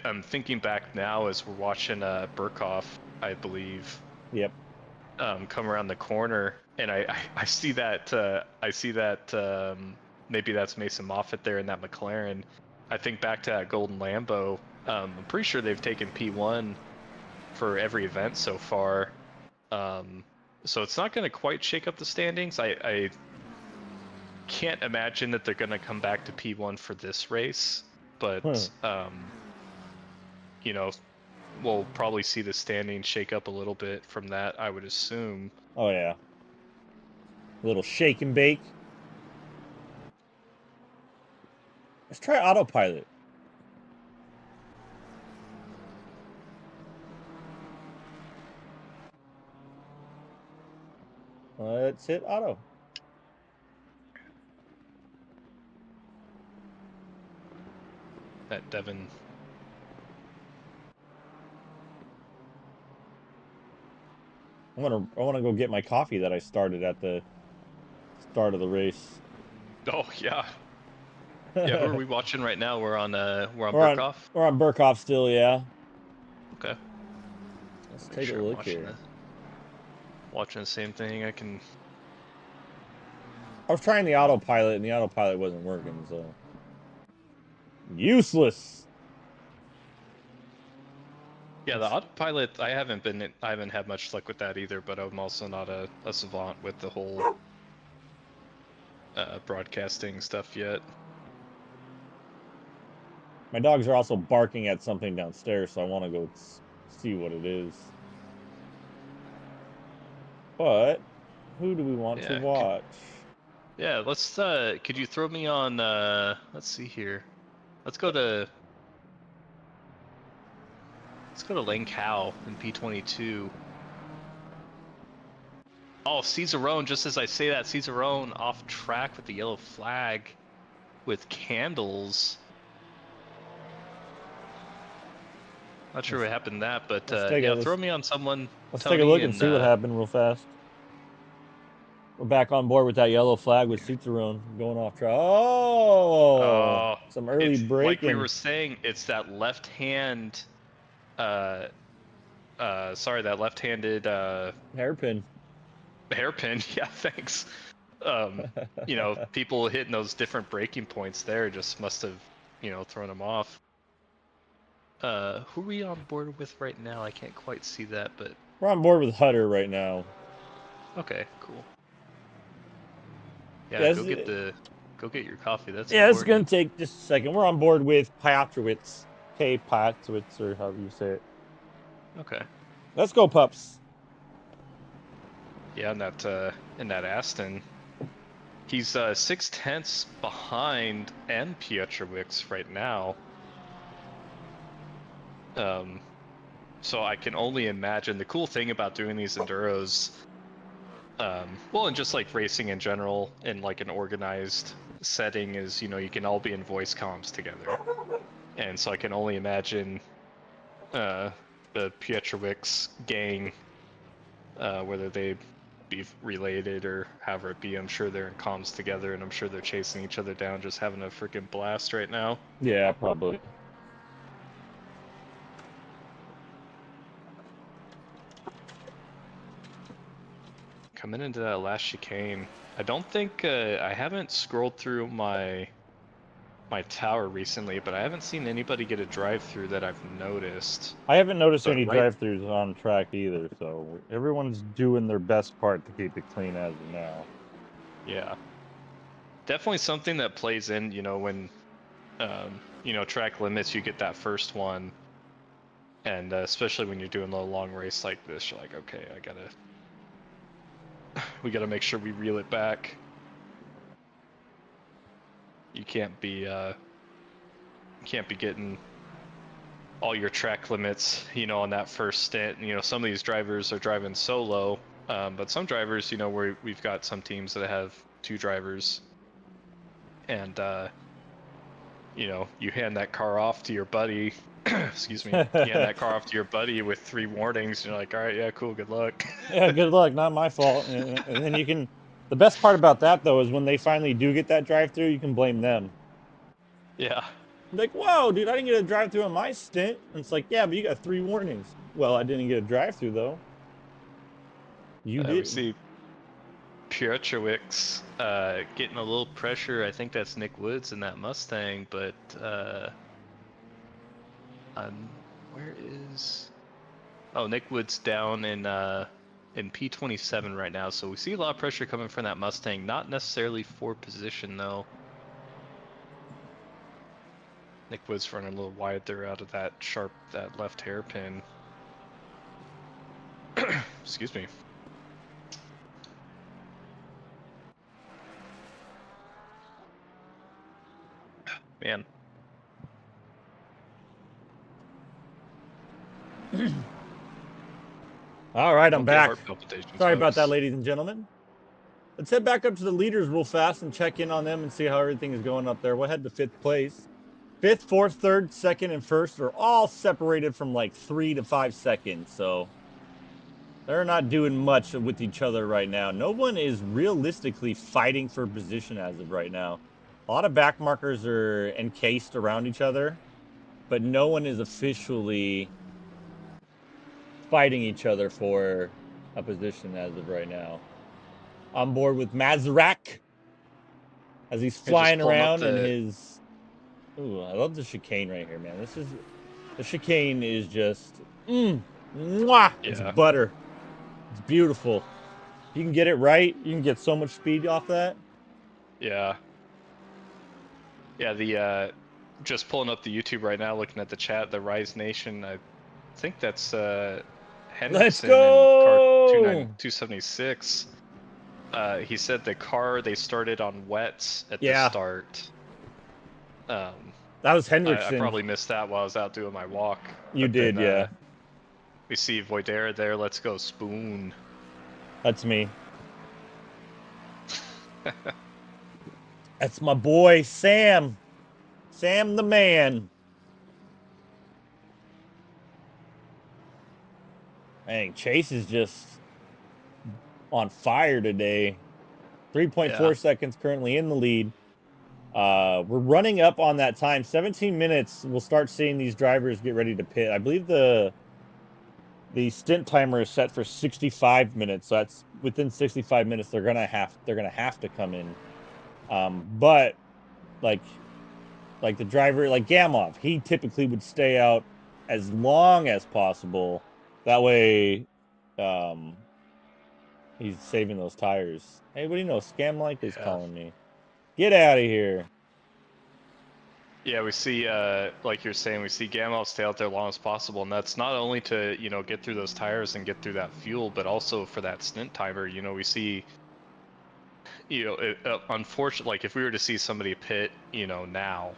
I'm thinking back now as we're watching Burkhoff, I believe,
Yep.
come around the corner, and I see that maybe that's Mason Moffitt there in that McLaren. I think back to that golden Lambo. I'm pretty sure they've taken P1 for every event so far. So it's not going to quite shake up the standings. I can't imagine that they're going to come back to P1 for this race,
Huh.
but you know, we'll probably see the standings shake up a little bit from that, I would assume.
Oh yeah. A little shake and bake. Let's try autopilot. Let's hit auto.
That Devin.
I want to go get my coffee that I started at the start of the race.
Oh yeah. Yeah, who are we watching right now? We're on
we're
Burkhoff.
We're on Burkhoff still, yeah.
Okay.
Let's
Make
take
sure
a
I'm
look here.
Watching the same thing. I can.
I was trying the autopilot and the autopilot wasn't working, so useless.
Yeah, the autopilot. I haven't had much luck with that either. But I'm also not a savant with the whole broadcasting stuff yet.
My dogs are also barking at something downstairs, so I want to go see what it is. But who do we want to watch?
Let's could you throw me on let's see here. Let's go to Lane Cow in P22. Oh, Cesarone, just as I say that, Cesarone off track with the yellow flag with candles. Not sure what happened to that, but throw me on someone.
Let's
Tony,
take a look and see what happened real fast. We're back on board with that yellow flag with Cicerone going off track. Oh, some early braking.
Like we were saying, it's that left-hand, that left-handed
hairpin.
Hairpin, yeah, thanks. You know, people hitting those different breaking points there just must have, you know, thrown them off. Who are we on board with right now? I can't quite see that, but
we're on board with Hutter right now.
Okay, cool. Yeah, go get your coffee. That's
important.
It's
gonna take just a second. We're on board with Piotrowitz, K. Piotrowitz, or however you say it.
Okay.
Let's go, pups.
Yeah, in that Aston, he's 6/10 behind M. Piotrowicz right now. So I can only imagine the cool thing about doing these enduros, well, and just like racing in general in like an organized setting is, you know, you can all be in voice comms together. And so I can only imagine the Pietrowicz gang, whether they be related or however it be, I'm sure they're in comms together and I'm sure they're chasing each other down, just having a freaking blast right now.
Yeah, probably.
Coming into that last chicane, I don't think I haven't scrolled through my tower recently, but I haven't seen anybody get a drive-through that I've noticed.
I haven't noticed any drive-throughs on track either, so everyone's doing their best part to keep it clean as of now.
Yeah. Definitely something that plays in, you know, when, you know, track limits, you get that first one. And especially when you're doing a long race like this, you're like, okay, we gotta make sure we reel it back. You can't be getting all your track limits, you know, on that first stint. You know, some of these drivers are driving solo, but some drivers, you know, we've got some teams that have 2 drivers, and you know, you hand that car off to your buddy. Excuse me. You hand that car off to your buddy with 3 warnings. And you're like, all right, yeah, cool, good luck.
Yeah, good luck. Not my fault. And then you can. The best part about that though is when they finally do get that drive-through, you can blame them.
Yeah.
Like, whoa, dude, I didn't get a drive-through on my stint. And it's like, yeah, but you got 3 warnings. Well, I didn't get a drive-through though. You did.
We see Piotrowicz getting a little pressure. I think that's Nick Woods in that Mustang, but where is? Oh, Nick Woods down in P27 right now. So we see a lot of pressure coming from that Mustang. Not necessarily for position though. Nick Woods running a little wide there out of that left hairpin. Excuse me. Man.
All right, I'm back. Sorry about that, ladies and gentlemen. Let's head back up to the leaders real fast and check in on them and see how everything is going up there. We'll head to 5th place. 5th, 4th, 3rd, 2nd, and 1st are all separated from like 3 to 5 seconds. So they're not doing much with each other right now. No one is realistically fighting for position as of right now. A lot of back markers are encased around each other, but no one is officially fighting each other for a position as of right now. On board with Mazarak as he's flying around in his... Ooh, I love the chicane right here, man. The chicane is just... Mwah! It's butter. It's beautiful. You can get it right. You can get so much speed off that.
Yeah. Yeah, the just pulling up the YouTube right now, looking at the chat, the Rise Nation, I think that's Henderson.
Let's go!
In car 276. He said the car, they started on wets at the start.
That was Hendrickson.
I probably missed that while I was out doing my walk.
You did, then, yeah.
We see Voidera there. Let's go, Spoon.
That's me. That's my boy, Sam. Sam the man. Dang, Chase is just on fire today. 3.4 seconds currently in the lead. We're running up on that time. 17 minutes, we'll start seeing these drivers get ready to pit. I believe the stint timer is set for 65 minutes, so that's within 65 minutes they're gonna have to come in. But like the driver, like Gamov, he typically would stay out as long as possible. That way, he's saving those tires. Hey, what do you know? Scam like is calling me. Get out of here.
Yeah, we see, like you're saying, we see Gamov stay out there as long as possible, and that's not only to, get through those tires and get through that fuel, but also for that stint timer. We see, unfortunately, like if we were to see somebody pit, now,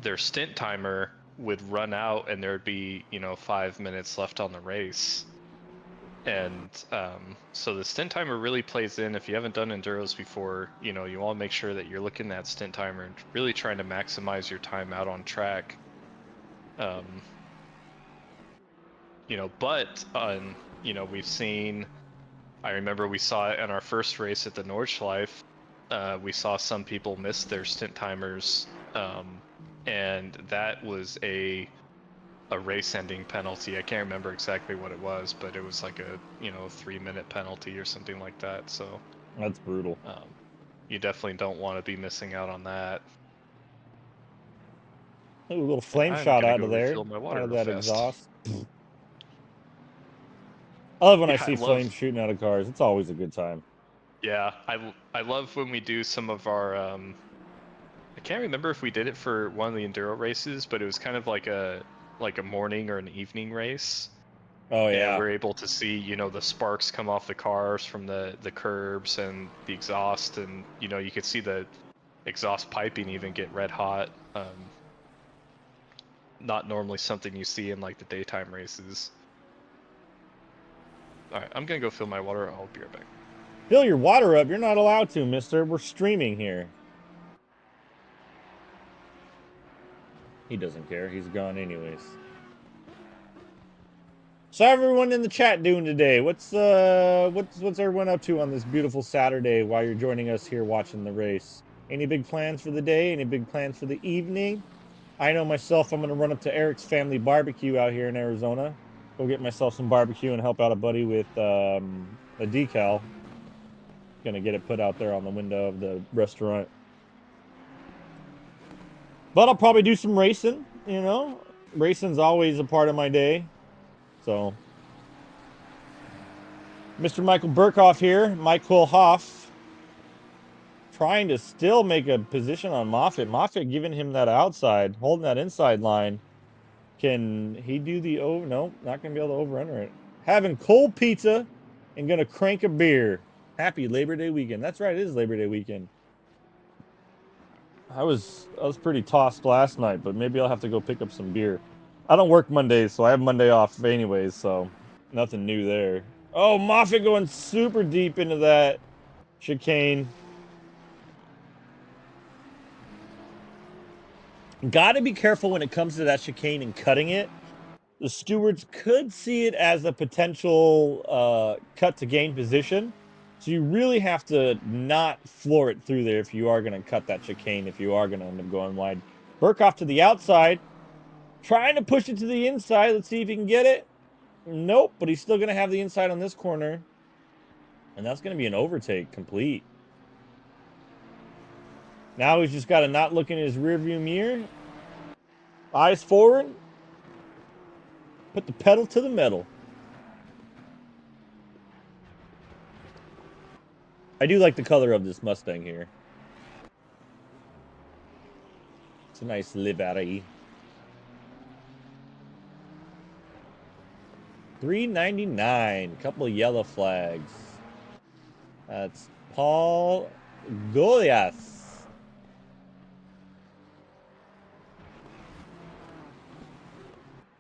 their stint timer would run out and there'd be, 5 minutes left on the race. And so the stint timer really plays in. If you haven't done enduros before, you want to make sure that you're looking at stint timer and really trying to maximize your time out on track. But we've seen, I remember we saw it in our first race at the Nordschleife. We saw some people miss their stint timers, and that was a race-ending penalty. I can't remember exactly what it was, but it was like a 3-minute penalty or something like that. So
that's brutal.
You definitely don't want to be missing out on that.
Ooh, a little flame shot out of there, out of that exhaust. I love when I see flames shooting out of cars. It's always a good time.
Yeah, I love when we do some of our I can't remember if we did it for one of the enduro races, but it was kind of like a morning or an evening race.
Oh yeah.
And we're able to see, the sparks come off the cars from the curbs and the exhaust, and you could see the exhaust piping even get red hot. Not normally something you see in like the daytime races. All right, I'm gonna go fill my water. I'll be right back.
Fill your water up. You're not allowed to, mister. We're streaming here. He doesn't care. He's gone anyways. So everyone in the chat doing today? What's everyone up to on this beautiful Saturday while you're joining us here watching the race? Any big plans for the day? Any big plans for the evening? I know myself, I'm going to run up to Eric's Family Barbecue out here in Arizona. Go get myself some barbecue and help out a buddy with a decal. Going to get it put out there on the window of the restaurant. But I'll probably do some racing, Racing's always a part of my day. So, Mr. Michael Burkhoff here, Michael Hoff, trying to still make a position on Moffitt. Moffitt giving him that outside, holding that inside line. Can he do the over? No, not going to be able to over-under it. Having cold pizza and going to crank a beer. Happy Labor Day weekend. That's right, it is Labor Day weekend. I was pretty tossed last night, but maybe I'll have to go pick up some beer. I don't work Mondays, so I have Monday off anyways, so nothing new there. Oh, Moffitt going super deep into that Chicane. Got to be careful when it comes to that chicane and cutting it. The stewards could see it as a potential cut to gain position. So you really have to not floor it through there if you are going to cut that chicane, if you are going to end up going wide. Burkhoff to the outside, trying to push it to the inside. Let's see if he can get it. Nope, but he's still going to have the inside on this corner. And that's going to be an overtake complete. Now he's just got to not look in his rearview mirror. Eyes forward. Put the pedal to the metal. I do like the color of this Mustang here. It's a nice livery. $3.99. Couple of yellow flags. That's Paul Goliath.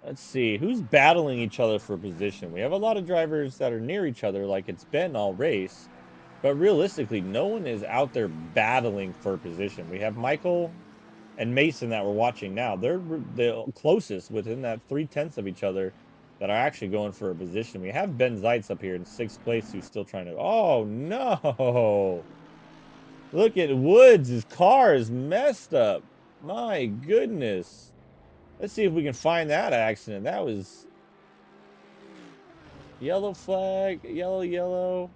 Let's see. Who's battling each other for position? We have a lot of drivers that are near each other like it's been all race. But realistically, no one is out there battling for position. We have Michael and Mason that we're watching now. They're the closest within that 3/10 of each other that are actually going for a position. We have Ben Zeitz up here in 6th place who's still trying to... Oh, no! Look at Woods. His car is messed up. My goodness. Let's see if we can find that accident. That was... Yellow flag. Yellow, yellow.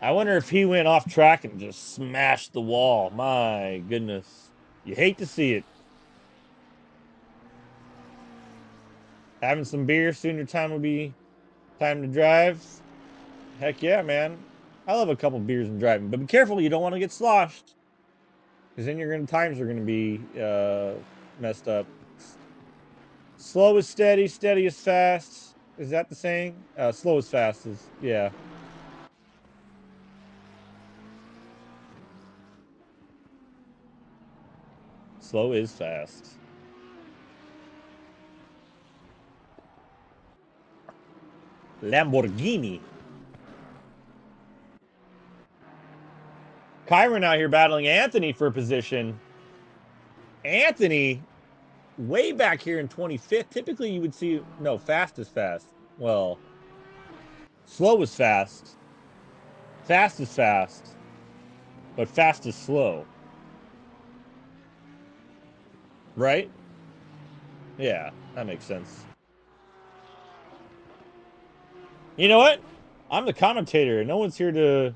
I wonder if he went off track and just smashed the wall. My goodness. You hate to see it. Having some beer, soon your time will be time to drive. Heck yeah, man. I love a couple beers and driving, but be careful, you don't want to get sloshed. Because then times are gonna be messed up. Slow is steady, steady is fast. Is that the saying? Slow is fast is, yeah. Slow is fast. Lamborghini. Kyron out here battling Anthony for position. Anthony, way back here in 25th. Typically, you would see... No, fast is fast. Well, slow is fast. Fast is fast. But fast is slow. Right? Yeah, that makes sense. You know what? I'm the commentator. No one's here to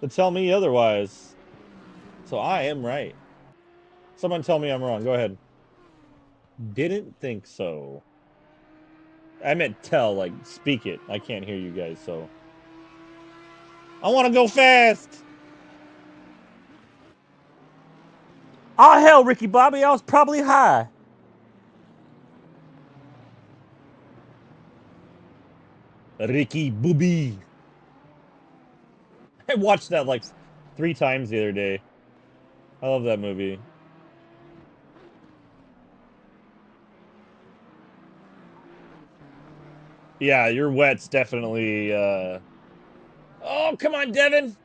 tell me otherwise. So I am right. Someone tell me I'm wrong. Go ahead. Didn't think so. I meant tell, like, speak it. I can't hear you guys, so. I want to go fast. Oh, hell, Ricky Bobby. I was probably high. Ricky Booby. I watched that like 3 times the other day. I love that movie. Yeah, your wet's definitely Oh, come on, Devin.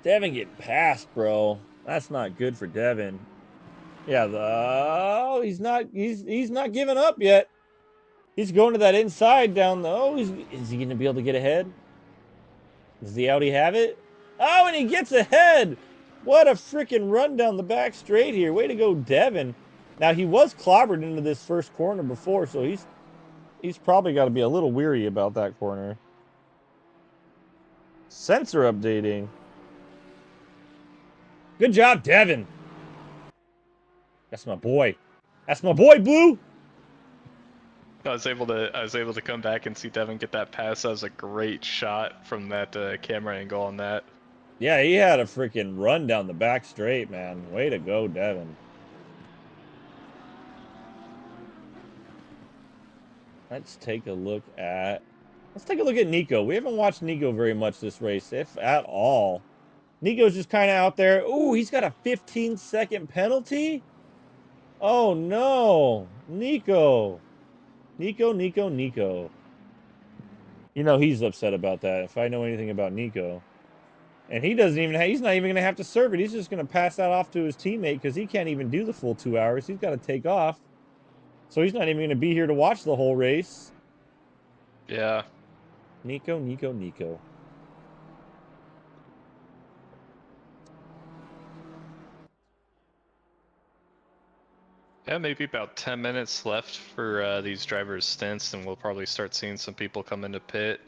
Devin getting passed, bro. That's not good for Devin. Yeah, oh, he's not giving up yet. He's going to that inside down the... Oh, is he going to be able to get ahead? Does the Audi have it? Oh, and he gets ahead! What a freaking run down the back straight here. Way to go, Devin. Now, he was clobbered into this first corner before, so he's probably got to be a little weary about that corner. Sensor updating. Good job, Devin. That's my boy. That's my boy, Blue.
I was able to come back and see Devin get that pass. That was a great shot from that camera angle on that.
Yeah, he had a freaking run down the back straight, man. Way to go, Devin. Let's take a look at Nico. We haven't watched Nico very much this race, if at all. Nico's just kind of out there. Ooh, he's got a 15-second penalty? Oh, no. Nico. Nico. You know he's upset about that. If I know anything about Nico. And he doesn't even he's not even going to have to serve it. He's just going to pass that off to his teammate because he can't even do the full 2 hours. He's got to take off. So he's not even going to be here to watch the whole race.
Yeah.
Nico, Nico, Nico.
Yeah, maybe about 10 minutes left for these drivers' stints, and we'll probably start seeing some people come into pit.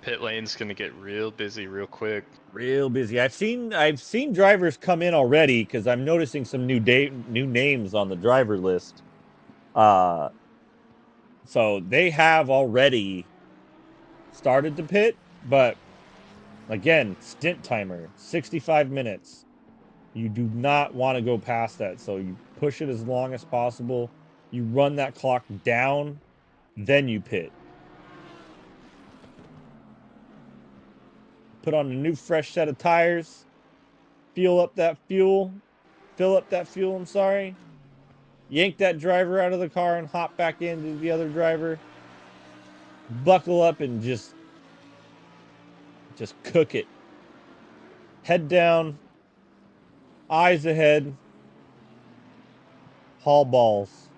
Pit lane's gonna get real busy real quick.
Real busy. I've seen drivers come in already because I'm noticing some new names on the driver list. So they have already started to pit, but again, stint timer, 65 minutes. You do not want to go past that. So you push it as long as possible. You run that clock down, then you pit. Put on a new fresh set of tires. Fill up that fuel. I'm sorry. Yank that driver out of the car and hop back into the other driver. Buckle up and just cook it. Head down. Eyes ahead. Haul balls.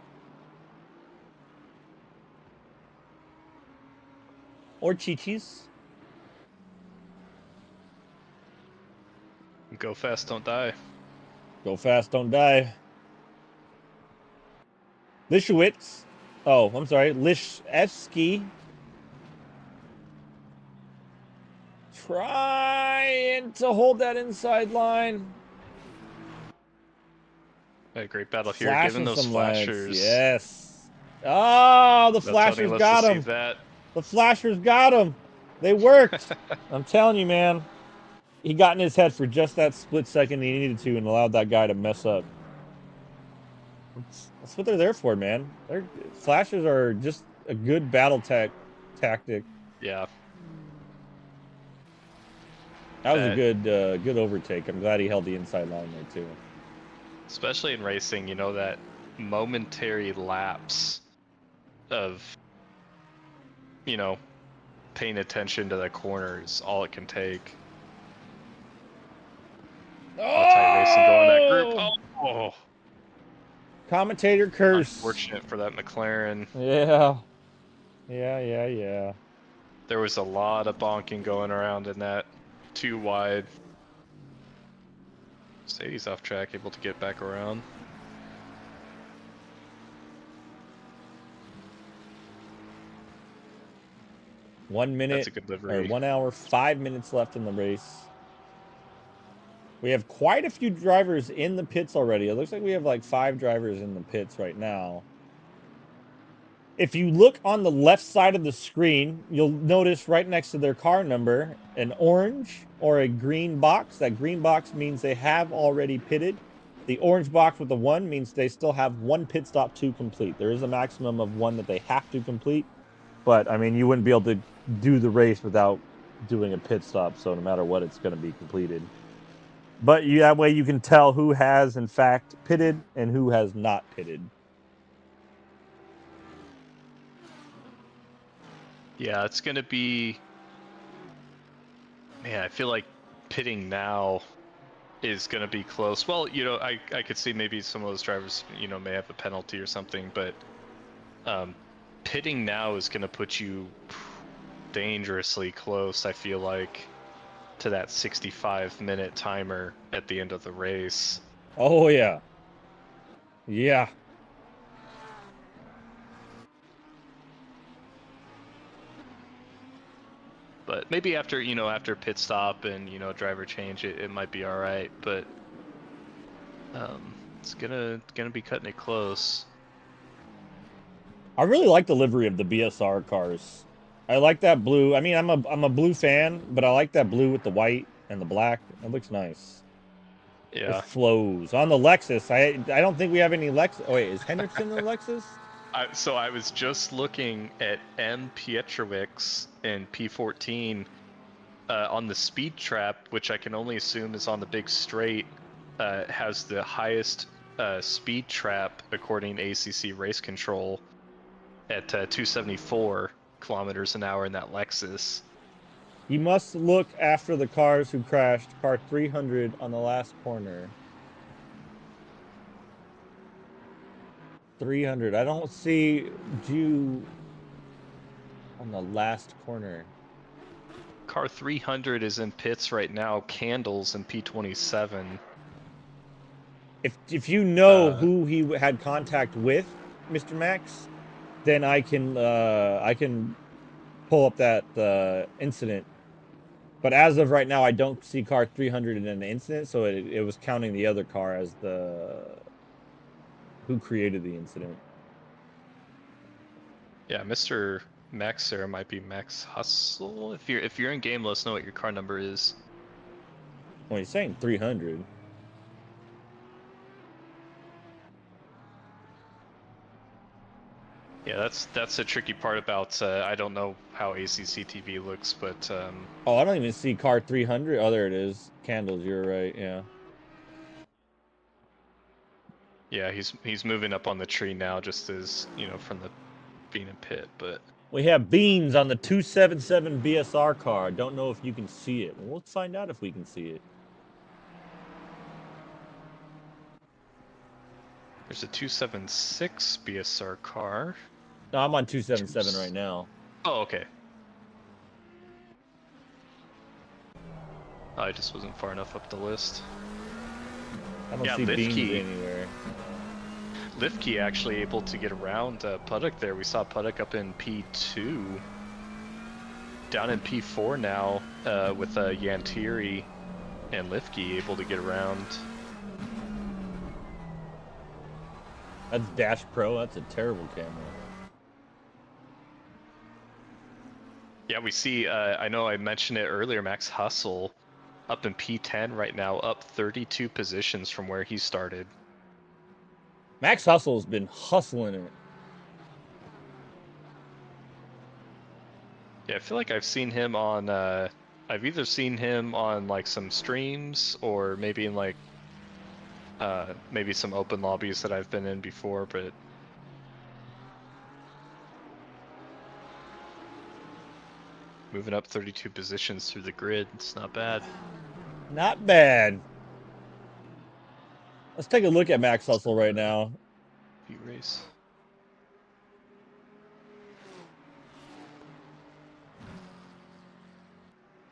Or chichis.
Go fast, don't die.
Go fast, don't die. Lishowitz. Oh, I'm sorry. Lishevsky. Trying to hold that inside line.
A great battle here,
Flashing
given those
some lights.
flashers.
Yes. Oh, the
That's Tony,
flashers
let's
got
just
him.
see that.
The flashers got him. They worked. I'm telling you, man. He got in his head for just that split second he needed to and allowed that guy to mess up. That's what they're there for, man. Flashers are just a good battle tactic.
Yeah.
That was a good overtake. I'm glad he held the inside line there too.
Especially in racing, you know, that momentary lapse of, you know, paying attention to the corners, all it can take. Tight racing going that group. Oh!
Commentator curse.
Unfortunate for that McLaren.
Yeah. Yeah.
There was a lot of bonking going around in that too wide. Sadie's off track, able to get back around.
One minute.
That's a good livery.
Or 1 hour, 5 minutes left in the race. We have quite a few drivers in the pits already. It looks like we have like 5 drivers in the pits right now. If you look on the left side of the screen, you'll notice right next to their car number an orange or a green box. That green box means they have already pitted. The orange box with the 1 means they still have 1 pit stop to complete. There is a maximum of 1 that they have to complete. But, I mean, you wouldn't be able to do the race without doing a pit stop. So no matter what, it's going to be completed. But that way you can tell who has, in fact, pitted and who has not pitted.
Yeah, it's going to be... Man, I feel like pitting now is going to be close. Well, you know, I could see maybe some of those drivers, you know, may have a penalty or something, but pitting now is going to put you dangerously close, I feel like, to that 65-minute timer at the end of the race.
Oh, yeah. Yeah.
But maybe after, you know, after pit stop and, you know, driver change, it might be all right. But it's gonna be cutting it close.
I really like the livery of the BSR cars. I like that blue. I mean, I'm a blue fan, but I like that blue with the white and the black. It looks nice.
Yeah.
It flows. On the Lexus, I don't think we have any Lexus. Oh, wait, is Hendrickson in the Lexus?
So I was just looking at M. Pietrowicz in P14 on the speed trap, which I can only assume is on the big straight, has the highest speed trap according to ACC race control at 274. kilometers an hour in that Lexus.
You must look after the cars who crashed. Car 300 on the last corner. 300. I don't see you on the last corner.
Car 300 is in pits right now. Candles in P27.
If you know who he had contact with, Mr. Max, then I can pull up that incident. But as of right now, I don't see car 300 in an incident, so it was counting the other car as the who created the incident.
Yeah, Mr. Max there might be Max Hustle. If you're in game, let us know what your car number is.
Well, he's saying 300.
Yeah, that's the tricky part about I don't know how ACCTV looks, but
Oh, I don't even see car 300. Oh, there it is. Candles, you're right. Yeah.
yeah, he's moving up on the tree now, just as from the being in pit. But
We have beans on the 277 BSR car. Don't know if you can see it. We'll find out if we can see it.
there's a 276 BSR car.
No, I'm on 277 right now.
Oh, okay. I just wasn't far enough up the list.
I don't see beans anywhere.
Lifkey actually able to get around Puddock there. We saw Puddock up in P2. Down in P4 now with Yantiri and Lifkey able to get around.
That's Dash Pro. That's a terrible camera.
Yeah, we see, I know I mentioned it earlier, Max Hustle up in P10 right now, up 32 positions from where he started.
Max Hustle's been hustling it.
Yeah, I feel like I've seen him on, I've either seen him on like some streams or maybe in like, maybe some open lobbies that I've been in before, but moving up 32 positions through the grid, it's not bad.
Not bad. Let's take a look at Max Hustle right now.
Race.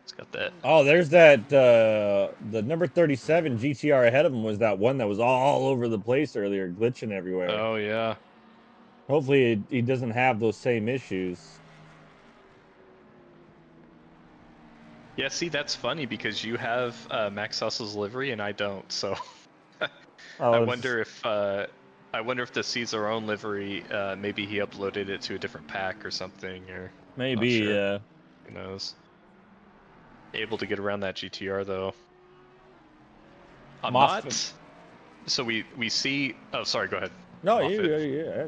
It's got that.
Oh, there's that the number 37 GTR ahead of him was that one that was all over the place earlier, glitching everywhere.
Oh yeah.
Hopefully he doesn't have those same issues.
Yeah, see, that's funny because you have Max Hustle's livery and I don't, so I wonder if the Caesar own livery, maybe he uploaded it to a different pack or something, or
maybe,
sure.
yeah.
Who knows? Able to get around that GTR though. I'm not. So we see. Oh, sorry. Go ahead.
No, yeah.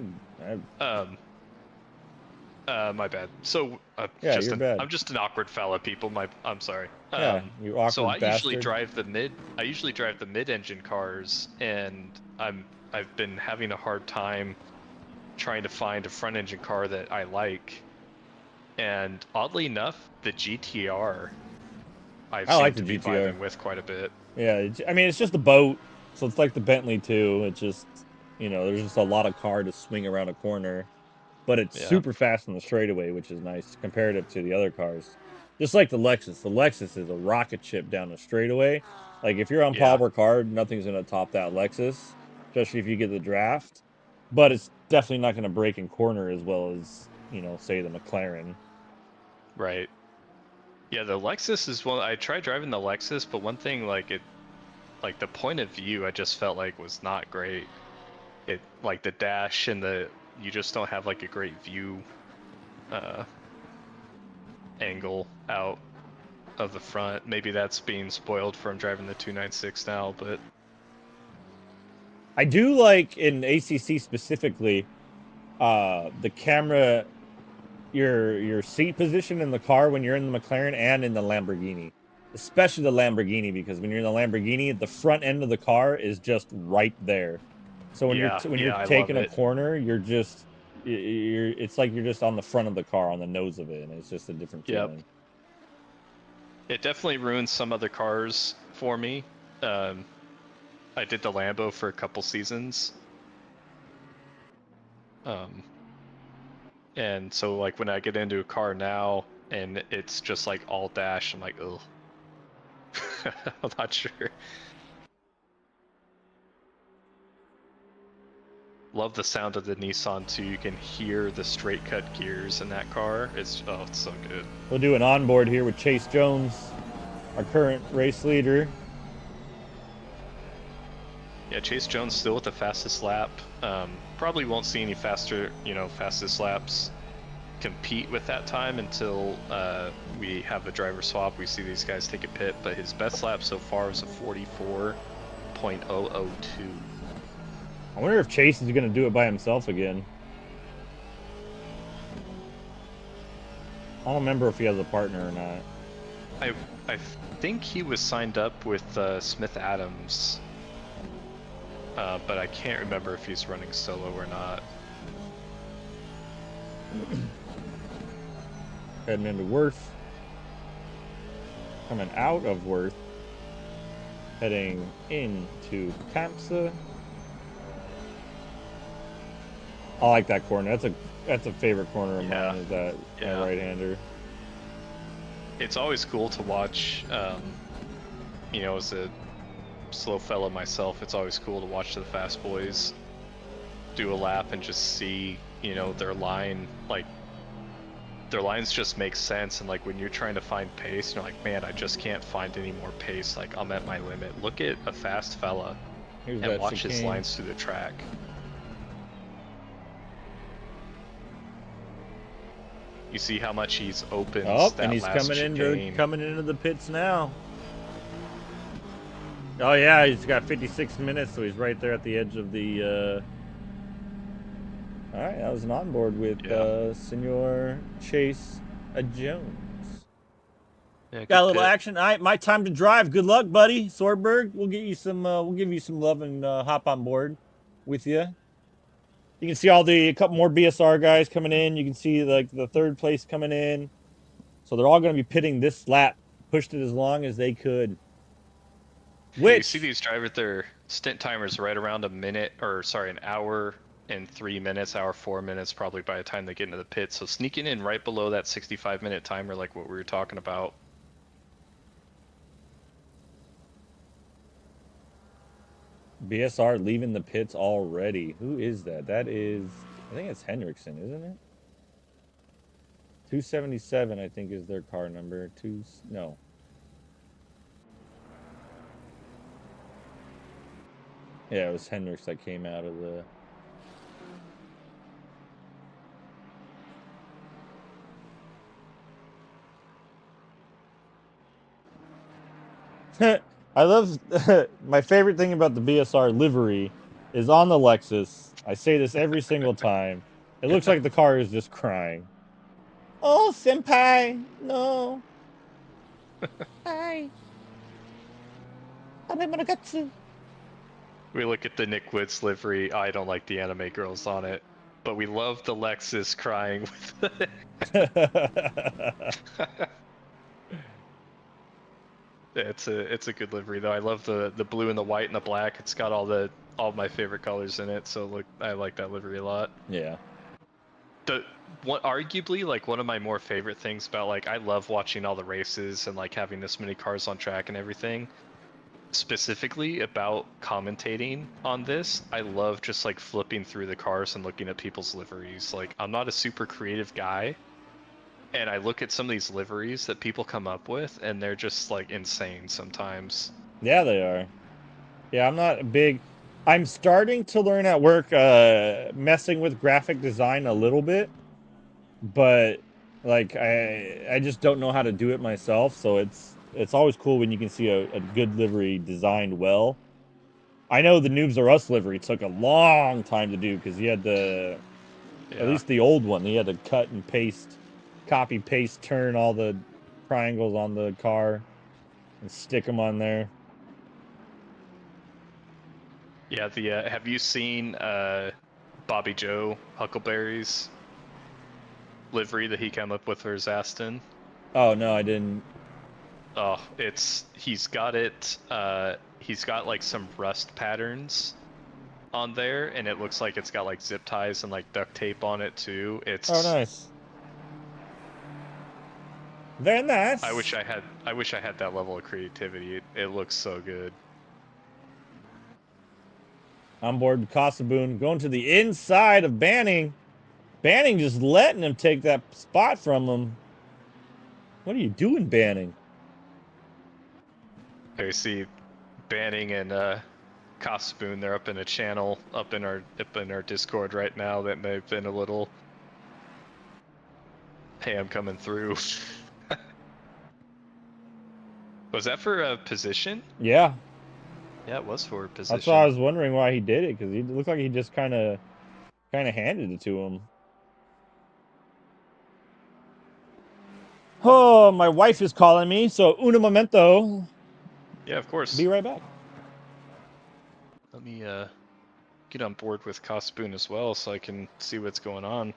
My bad. So
yeah, you're bad.
I'm just an awkward fella, people. I'm sorry.
Yeah, you awkward
So I
bastard.
usually drive the mid-engine cars, and I've been having a hard time trying to find a front-engine car that I like. And oddly enough, the GTR I like to be vibing with quite a bit.
Yeah, I mean it's just a boat, so it's like the Bentley too. It's just there's just a lot of car to swing around a corner. But it's super fast in the straightaway, which is nice comparative to the other cars. Just like the Lexus. The Lexus is a rocket ship down the straightaway. Like, if you're on Power Card, nothing's going to top that Lexus, especially if you get the draft. But it's definitely not going to break in corner as well as, say the McLaren.
Right. Yeah, the Lexus is one. I tried driving the Lexus, but one thing, like the point of view, I just felt like was not great. It, like the dash and you just don't have like a great view angle out of the front. Maybe that's being spoiled from driving the 296 now, but
I do like in ACC specifically the camera, your seat position in the car when you're in the McLaren and in the Lamborghini, especially the Lamborghini, because when you're in the Lamborghini, the front end of the car is just right there. So when you're taking a corner, it's like you're just on the front of the car, on the nose of it, and it's just a different feeling.
It definitely ruins some other cars for me. I did the Lambo for a couple seasons. And so like when I get into a car now and it's just like all dash, I'm like, ugh. I'm not sure. Love the sound of the Nissan too. You can hear the straight cut gears in that car. It's so good.
We'll do an onboard here with Chase Jones, our current race leader.
Yeah, Chase Jones still with the fastest lap. Probably won't see any fastest laps compete with that time until we have a driver swap. We see these guys take a pit, but his best lap so far is a 44.002.
I wonder if Chase is going to do it by himself again. I don't remember if he has a partner or not.
I think he was signed up with Smith Adams, but I can't remember if he's running solo or not.
Heading into Worth. Coming out of Worth. Heading into Campsa. I like that corner. That's a favorite corner of mine, is that right-hander.
It's always cool to watch, as a slow fella myself, it's always cool to watch the fast boys do a lap and just see, their line, their lines just make sense. And like when you're trying to find pace, you're like, man, I just can't find any more pace. Like I'm at my limit. Look at a fast fella and watch his lines through the track. You see how much he's opened.
Oh, and he's coming into the pits now. Oh yeah, he's got 56 minutes, so he's right there at the edge of the. All right, that was an onboard with Senor Chase Jones.
Yeah,
got a little action. All right, my time to drive. Good luck, buddy. Sorberg, we'll get you some. We'll give you some love and hop on board with you. You can see a couple more BSR guys coming in. You can see like the third place coming in. So they're all going to be pitting this lap. Pushed it as long as they could.
You see these drivers, their stint timers right around an hour and 3 minutes, hour 4 minutes, probably by the time they get into the pit. So sneaking in right below that 65-minute timer, like what we were talking about.
BSR leaving the pits already. Who is that? That is, I think it's Henriksen, isn't it? 277, I think, is their car number. No. Yeah, it was Hendricks that came out of the... I love... My favorite thing about the BSR livery is on the Lexus. I say this every single time. It looks like the car is just crying. Oh, senpai! No! Hi!
We look at the Nick Woods livery. I don't like the anime girls on it, but we love the Lexus crying with it. It's a good livery though. I love the blue and the white and the black. It's got all my favorite colors in it. So I like that livery a lot.
Yeah.
Arguably like one of my more favorite things about I love watching all the races and like having this many cars on track and everything. Specifically about commentating on this, I love just like flipping through the cars and looking at people's liveries. Like I'm not a super creative guy, and I look at some of these liveries that people come up with, and they're just like insane sometimes.
Yeah, they are. Yeah, I'm not a big... I'm starting to learn at work, messing with graphic design a little bit, but like I just don't know how to do it myself. So it's always cool when you can see a good livery designed well. I know the Noobs Are Us livery took a long time to do because he had at least the old one, he had to cut and paste, copy paste, turn all the triangles on the car and stick them on there.
Yeah, have you seen Bobby Joe Huckleberry's livery that he came up with for his Aston.
Oh no, I didn't.
Oh, he's got it. He's got like some rust patterns on there, and it looks like it's got like zip ties and like duct tape on it too.
Oh, nice. Very nice.
I wish I had that level of creativity. It looks so good.
On board with Boone, going to the inside of Banning. Banning just letting him take that spot from him. What are you doing, Banning?
I see Banning and Boone. They're up in a channel up in our Discord right now that may have been a little. Hey, I'm coming through. Was that for a position?
Yeah.
Yeah, it was for a position.
That's why I was wondering why he did it, because he looked like he just kind of handed it to him. Oh, my wife is calling me, so un momento.
Yeah, of course.
Be right back.
Let me get on board with Boone as well, so I can see what's going on.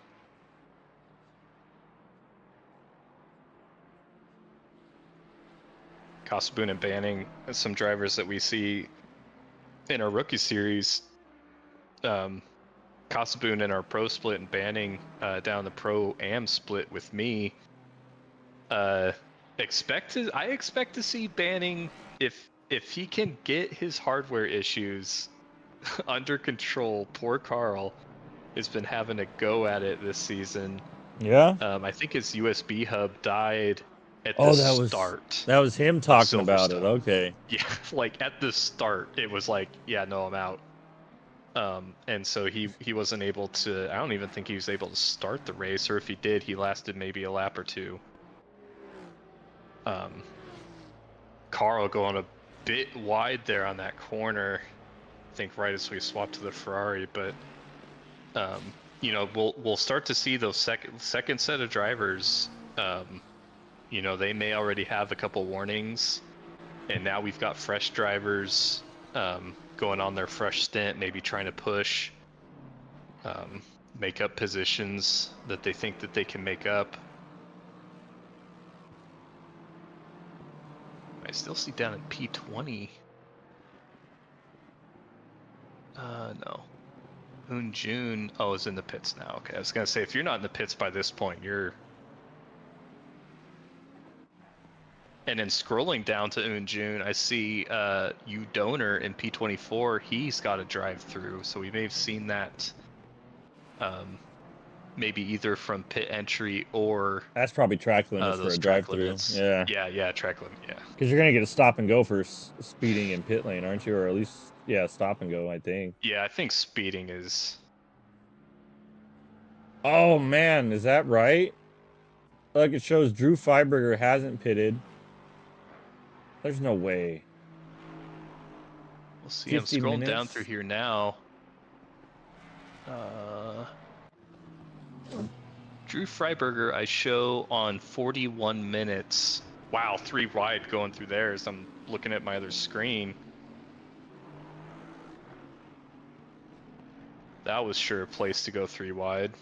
Boone and Banning, some drivers that we see in our rookie series. Boone in our pro split and Banning down the pro am split with me. I expect to see Banning if he can get his hardware issues under control. Poor Carl has been having a go at it this season.
Yeah.
I think his USB hub died at
the
start.
That was him talking about it. Okay.
Yeah, like at the start, it was like, yeah, no, I'm out. And so he wasn't able to. I don't even think he was able to start the race, or if he did, he lasted maybe a lap or two. Carl going a bit wide there on that corner. I think right as we swap to the Ferrari, but you know, we'll start to see those second set of drivers. You know, they may already have a couple warnings, and now we've got fresh drivers going on their fresh stint, maybe trying to push, make up positions that they think that they can make up. I still see down at P20. No. June. Oh, is in the pits now. Okay, I was gonna say, if you're not in the pits by this point, you're. And then scrolling down to June, I see U Donor in P24. He's got a drive through, so we may have seen that. Maybe either from pit entry or.
That's probably track limits for a drive-through. Yeah.
Yeah, track limit. Yeah.
Because you're gonna get a stop and go for speeding in pit lane, aren't you? Or at least, yeah, stop and go. I think.
Yeah, I think speeding is.
Oh man, is that right? Like it shows Drew Freiberger hasn't pitted. There's no way.
We'll see. I'm scrolling down through here now. Drew Freiberger, I show on 41 minutes. Wow, 3 wide going through there as I'm looking at my other screen. That was sure a place to go 3 wide.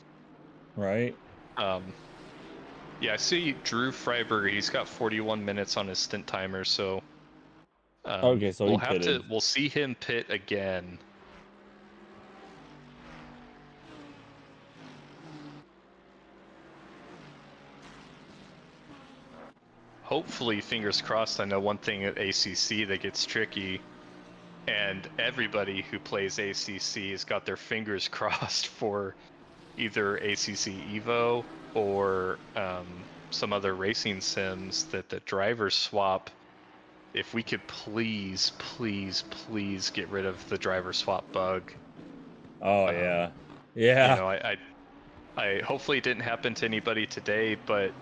Right.
Yeah, I see Drew Freiberger. He's got 41 minutes on his stint timer, so.
Okay, so
we'll see him pit again. Hopefully, fingers crossed. I know one thing at ACC that gets tricky, and everybody who plays ACC has got their fingers crossed for either ACC Evo or some other racing sims that the drivers swap. If we could please get rid of the driver swap bug.
Oh yeah, yeah.
You know, I hopefully it didn't happen to anybody today, but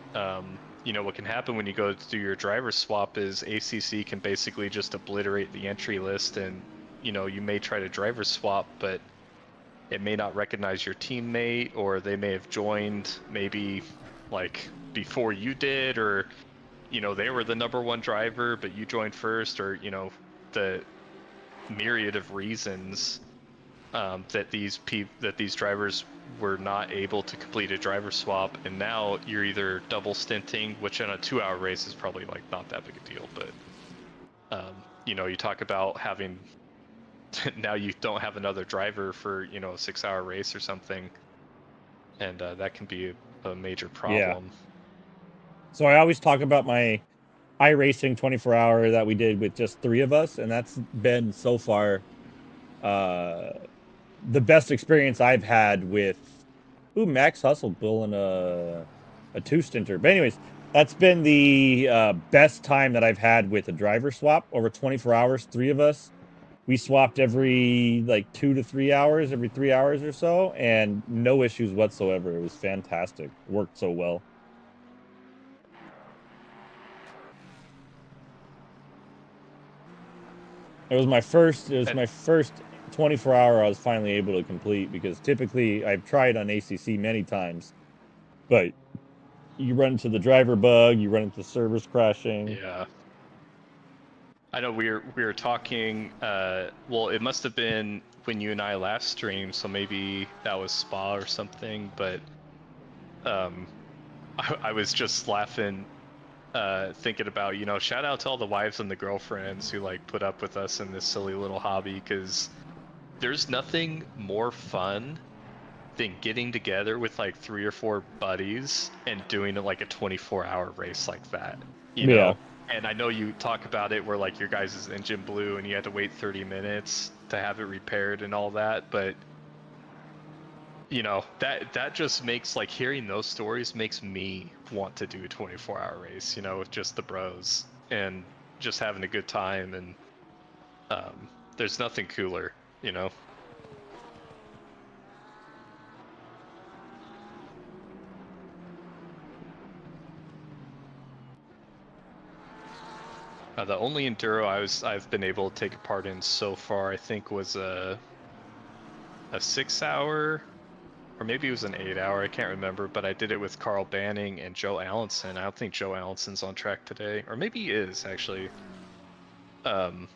you know, what can happen when you go to do your driver swap is ACC can basically just obliterate the entry list, and you know, you may try to driver swap, but it may not recognize your teammate, or they may have joined maybe like before you did, or you know, they were the #1 driver but you joined first, or you know, the myriad of reasons. that these drivers were not able to complete a driver swap, and now you're either double stinting, which in a 2-hour race is probably like not that big a deal, but you know, you talk about having now you don't have another driver for, you know, a 6-hour race or something, and that can be a major problem.
Yeah. So I always talk about my iRacing 24-hour that we did with just 3 of us, and that's been so far the best experience I've had with. Ooh, Max Hustle pulling a 2-stinter. But anyways, that's been the best time that I've had with a driver swap over 24 hours. 3 of us. We swapped every like 2 to 3 hours, every 3 hours or so, and no issues whatsoever. It was fantastic. Worked so well. It was my first 24-hour I was finally able to complete, because typically I've tried on ACC many times, but you run into the driver bug, you run into servers crashing.
Yeah. I know we were talking, well, it must have been when you and I last streamed, so maybe that was Spa or something, but I was just laughing, thinking about, you know, shout out to all the wives and the girlfriends who like put up with us in this silly little hobby, because there's nothing more fun than getting together with like 3 or 4 buddies and doing like a 24-hour race like that, you
Yeah.
know? And I know you talk about it where like your guys' engine blew and you had to wait 30 minutes to have it repaired and all that, but you know, that just makes, like, hearing those stories makes me want to do a 24-hour race, you know, with just the bros and just having a good time, and there's nothing cooler, you know. The only enduro I've been able to take a part in so far, I think, was a 6-hour, or maybe it was an 8-hour. I can't remember, but I did it with Carl Banning and Joe Allenson. I don't think Joe Allenson's on track today, or maybe he is actually. And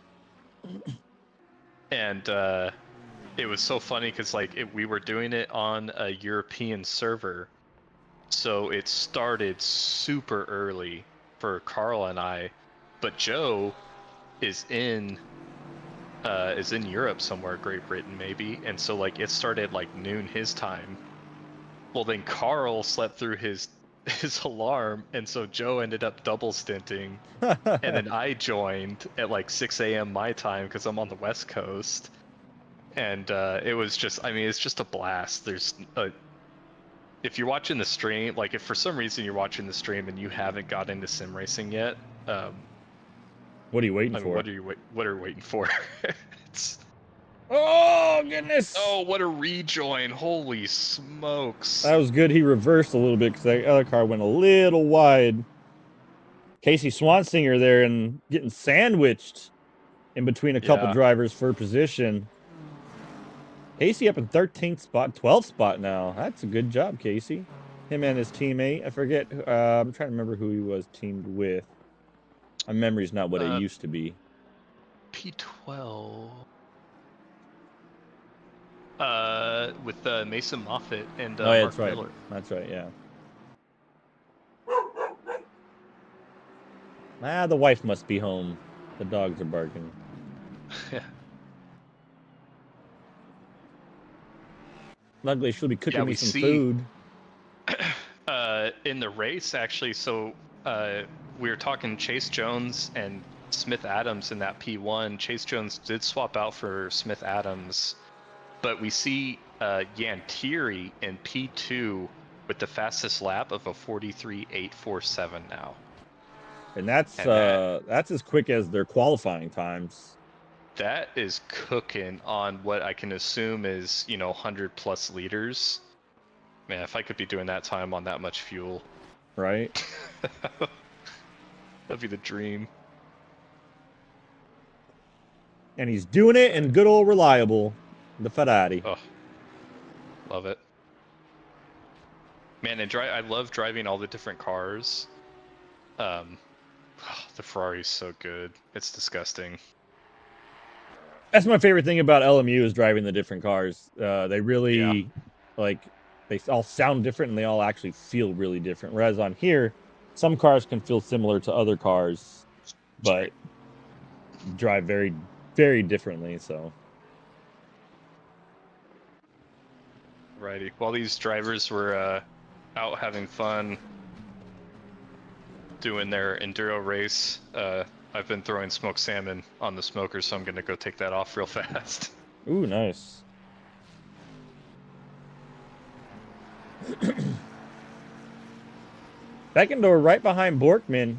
it was so funny because like we were doing it on a European server, so it started super early for Carl and I, but Joe is in Europe somewhere, Great Britain maybe, and so like it started like noon his time. Well, then Carl slept through his alarm, and so Joe ended up double stinting, and then I joined at like 6 a.m. my time because I'm on the West Coast. And it was just, I mean, it's just a blast. If you're watching the stream, like if for some reason you're watching the stream and you haven't got into sim racing yet,
What are you waiting
I mean,
for?
what are you waiting for? It's,
Oh, goodness.
oh, what a rejoin. Holy smokes.
That was good. He reversed a little bit because that other car went a little wide. Casey Swansinger there and getting sandwiched in between a couple drivers for position. Casey up in 13th spot, 12th spot now. That's a good job, Casey. Him and his teammate. I forget. I'm trying to remember who he was teamed with. My memory's not what it used to be.
P12. With Mason Moffitt and
oh, yeah,
Mark
that's right.
Miller.
That's right, yeah. Ah, the wife must be home. The dogs are barking.
Yeah.
Luckily, she'll be cooking me some
see,
food.
In the race, actually, so we were talking Chase Jones and Smith Adams in that P1. Chase Jones did swap out for Smith Adams, but we see Yantiri in P2 with the fastest lap of a 43.847 now.
And that's as quick as their qualifying times.
That is cooking on what I can assume is, you know, 100+ liters. Man, if I could be doing that time on that much fuel.
Right?
That'd be the dream.
And he's doing it in good old reliable, the Ferrari.
Oh, love it. Man, and I love driving all the different cars. The Ferrari's so good. It's disgusting.
That's my favorite thing about LMU is driving the different cars. They
Yeah.
really, like, they all sound different and they all actually feel really different. Whereas on here, some cars can feel similar to other cars, but drive very, very differently. So,
Righty. While these drivers were out having fun doing their enduro race, I've been throwing smoked salmon on the smoker, so I'm gonna go take that off real fast.
ooh, nice. Beckendorf right behind Borkman,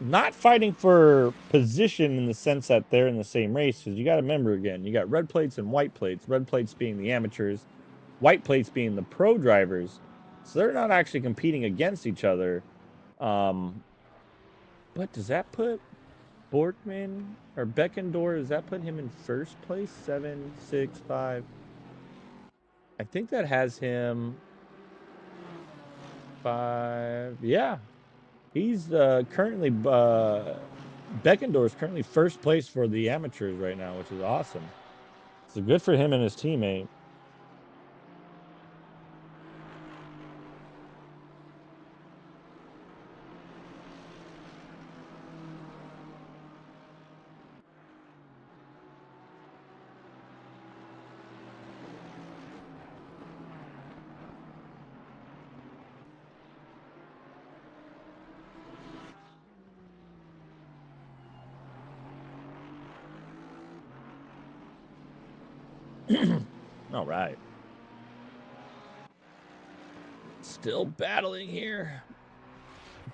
not fighting for position in the sense that they're in the same race, because you got to remember again, you got red plates and white plates, red plates being the amateurs, white plates being the pro drivers. So they're not actually competing against each other. But does that put Borkman or Beckendorf, does that put him in first place? 7, 6, 5. I think that has him 5. Yeah. He's currently Beckendorf is currently first place for the amateurs right now, which is awesome. So good for him and his teammate. All right. Still battling here.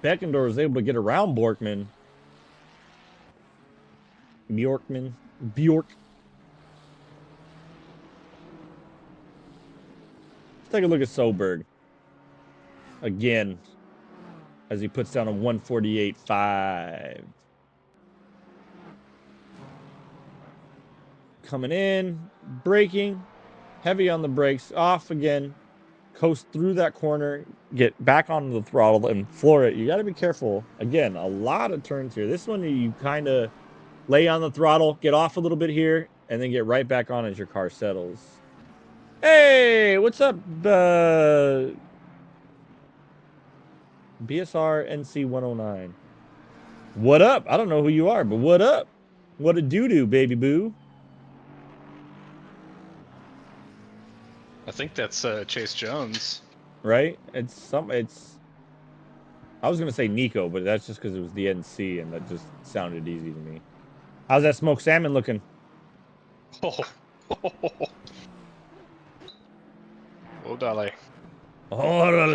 Beckendorf was able to get around Borkman. Bjork. Let's take a look at Soberg. Again, as he puts down a 148.5. Coming in, braking, heavy on the brakes, off again, coast through that corner, get back onto the throttle and floor it. You got to be careful. Again, a lot of turns here. This one, you kind of lay on the throttle, get off a little bit here, and then get right back on as your car settles. Hey, what's up, BSR NC 109? What up? I don't know who you are, but what up? What a doo-doo, baby boo.
I think that's Chase Jones.
Right? It's I was gonna say Nico, but that's just because it was the NC and that just sounded easy to me. How's that smoked salmon looking?
Oh, oh, Dolly.
Orale.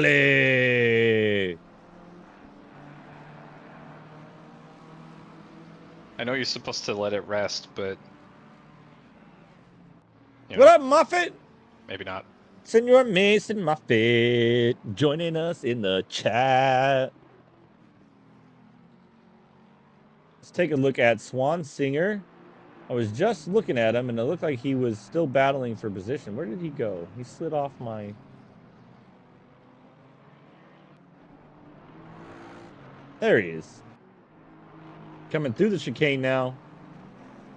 I know you're supposed to let it rest, but
What up, Muffet?
maybe not.
Senor Mason Muffet joining us in the chat. Let's take a look at Swan Singer. I was just looking at him, and it looked like he was still battling for position. Where did he go? He slid off my... There he is. Coming through the chicane now.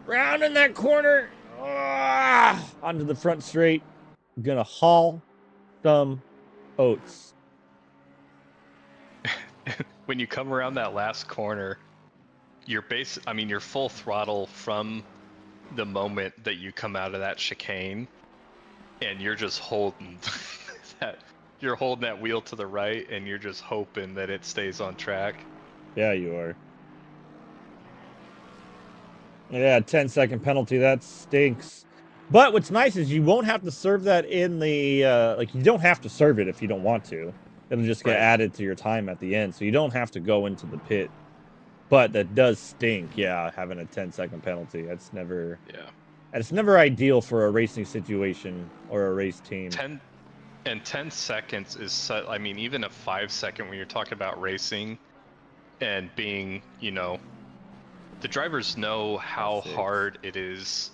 Round in that corner. Onto the front straight. Gonna haul some oats.
When you come around that last corner, you're full throttle from the moment that you come out of that chicane, and you're just holding you're holding that wheel to the right, and you're just hoping that it stays on track.
Yeah, you are. Yeah, 10-second penalty. That stinks. But what's nice is you won't have to serve that in the like, you don't have to serve it if you don't want to. It'll just get added to your time at the end, so you don't have to go into the pit. But that does stink, yeah, having a 10-second penalty. That's never...
Yeah.
And it's never ideal for a racing situation or a race team.
10 seconds is I mean, even a 5-second when you're talking about racing and being, the drivers know how hard it is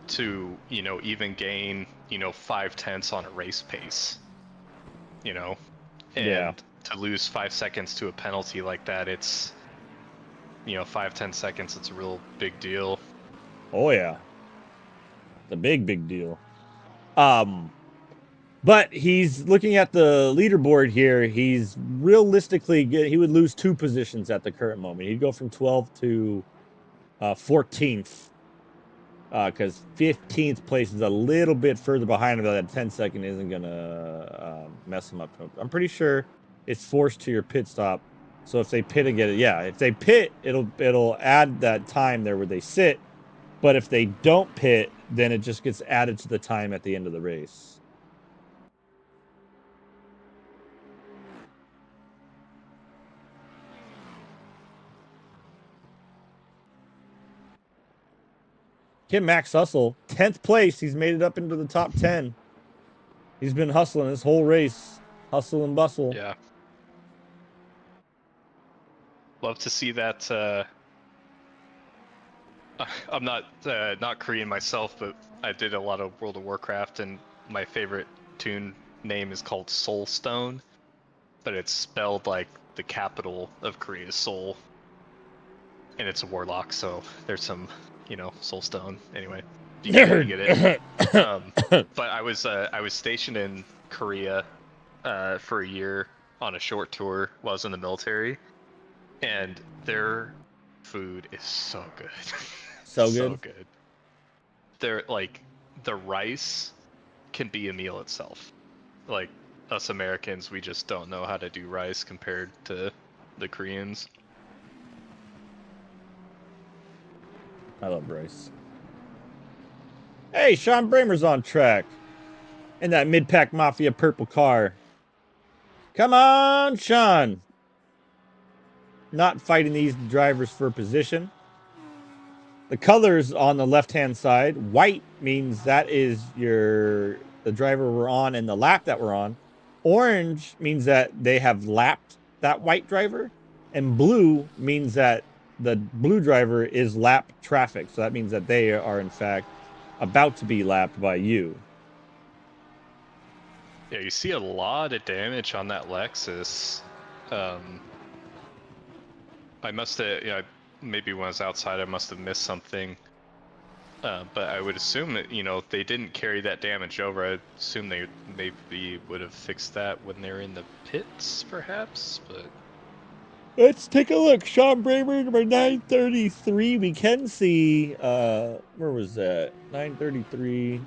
to, even gain, 5/10 on a race pace, and
Yeah.
to lose 5 seconds to a penalty like that, it's, 5-10 seconds, it's a real big deal.
Oh yeah, it's a big deal. But he's looking at the leaderboard here. He's realistically he would lose 2 positions at the current moment. He'd go from 12th to 14th. Because 15th place is a little bit further behind him. That 10-second isn't gonna mess him up. I'm pretty sure it's forced to your pit stop. So if they pit and get it, yeah, if they pit, it'll add that time there where they sit. But if they don't pit, then it just gets added to the time at the end of the race. Kim Max Hustle, 10th place. He's made it up into the top 10. He's been hustling this whole race. Hustle and bustle.
Yeah. Love to see that. I'm not Korean myself, but I did a lot of World of Warcraft, and my favorite toon name is called Soulstone, but it's spelled like the capital of Korea, Seoul, and it's a warlock, so there's some, Soulstone. Anyway, you get it, you get it. But I was stationed in Korea for a year on a short tour while I was in the military, and their food is so good.
So
So
good.
good. They're like, the rice can be a meal itself. Like, us Americans, we just don't know how to do rice compared to the Koreans.
I love rice. Hey, Sean Bramer's on track. In that mid-pack Mafia purple car. Come on, Sean. Not fighting these drivers for position. The colors on the left-hand side, white means that is the driver we're on and the lap that we're on. Orange means that they have lapped that white driver. And blue means that the blue driver is lap traffic. So that means that they are, in fact, about to be lapped by you.
Yeah, you see a lot of damage on that Lexus. I must have, maybe when I was outside, I must have missed something. But I would assume that, if they didn't carry that damage over, I'd assume they maybe would have fixed that when they're in the pits, perhaps, but...
Let's take a look. Sean Bramer, number 933. We can see, where was that? 933.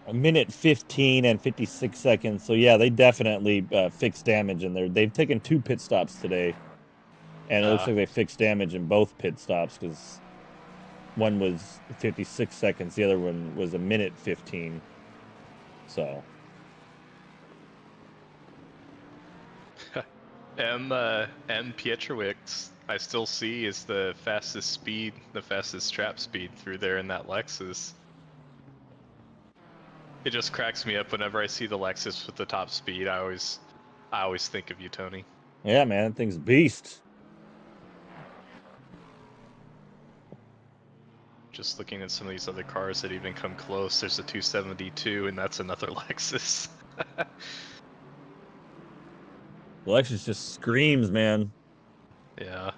A minute 15 and 56 seconds. So yeah, they definitely fixed damage in there. They've taken 2 pit stops today. And it looks like they fixed damage in both pit stops because one was 56 seconds, the other one was a minute 15. So
M Pietrowicz, I still see is the fastest trap speed through there in that Lexus. It just cracks me up whenever I see the Lexus with the top speed. I always think of you, Tony.
yeah, man, that thing's a beast.
Just looking at some of these other cars that even come close. There's a 272, and that's another Lexus.
The Lexus just screams, man.
Yeah.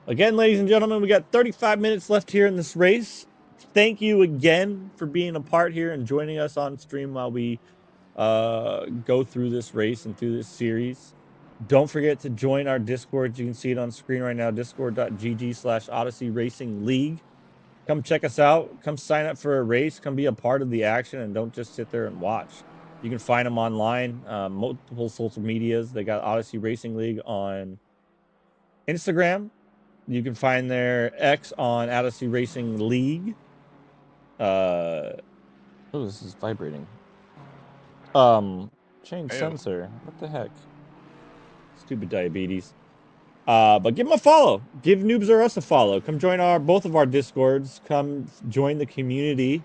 Again, ladies and gentlemen, we got 35 minutes left here in this race. Thank you again for being a part here and joining us on stream while we go through this race and through this series. Don't forget to join our Discord. You can see it on screen right now, discord.gg/Odyssey Racing League. Come check us out. Come sign up for a race. Come be a part of the action and don't just sit there and watch. You can find them online, multiple social medias. They got Odyssey Racing League on Instagram. You can find their X on Odyssey Racing League. Oh, this is vibrating. Change sensor. What the heck? Stupid diabetes. But give them a follow. Give Noobs or us a follow. Come join both of our Discords. Come join the community.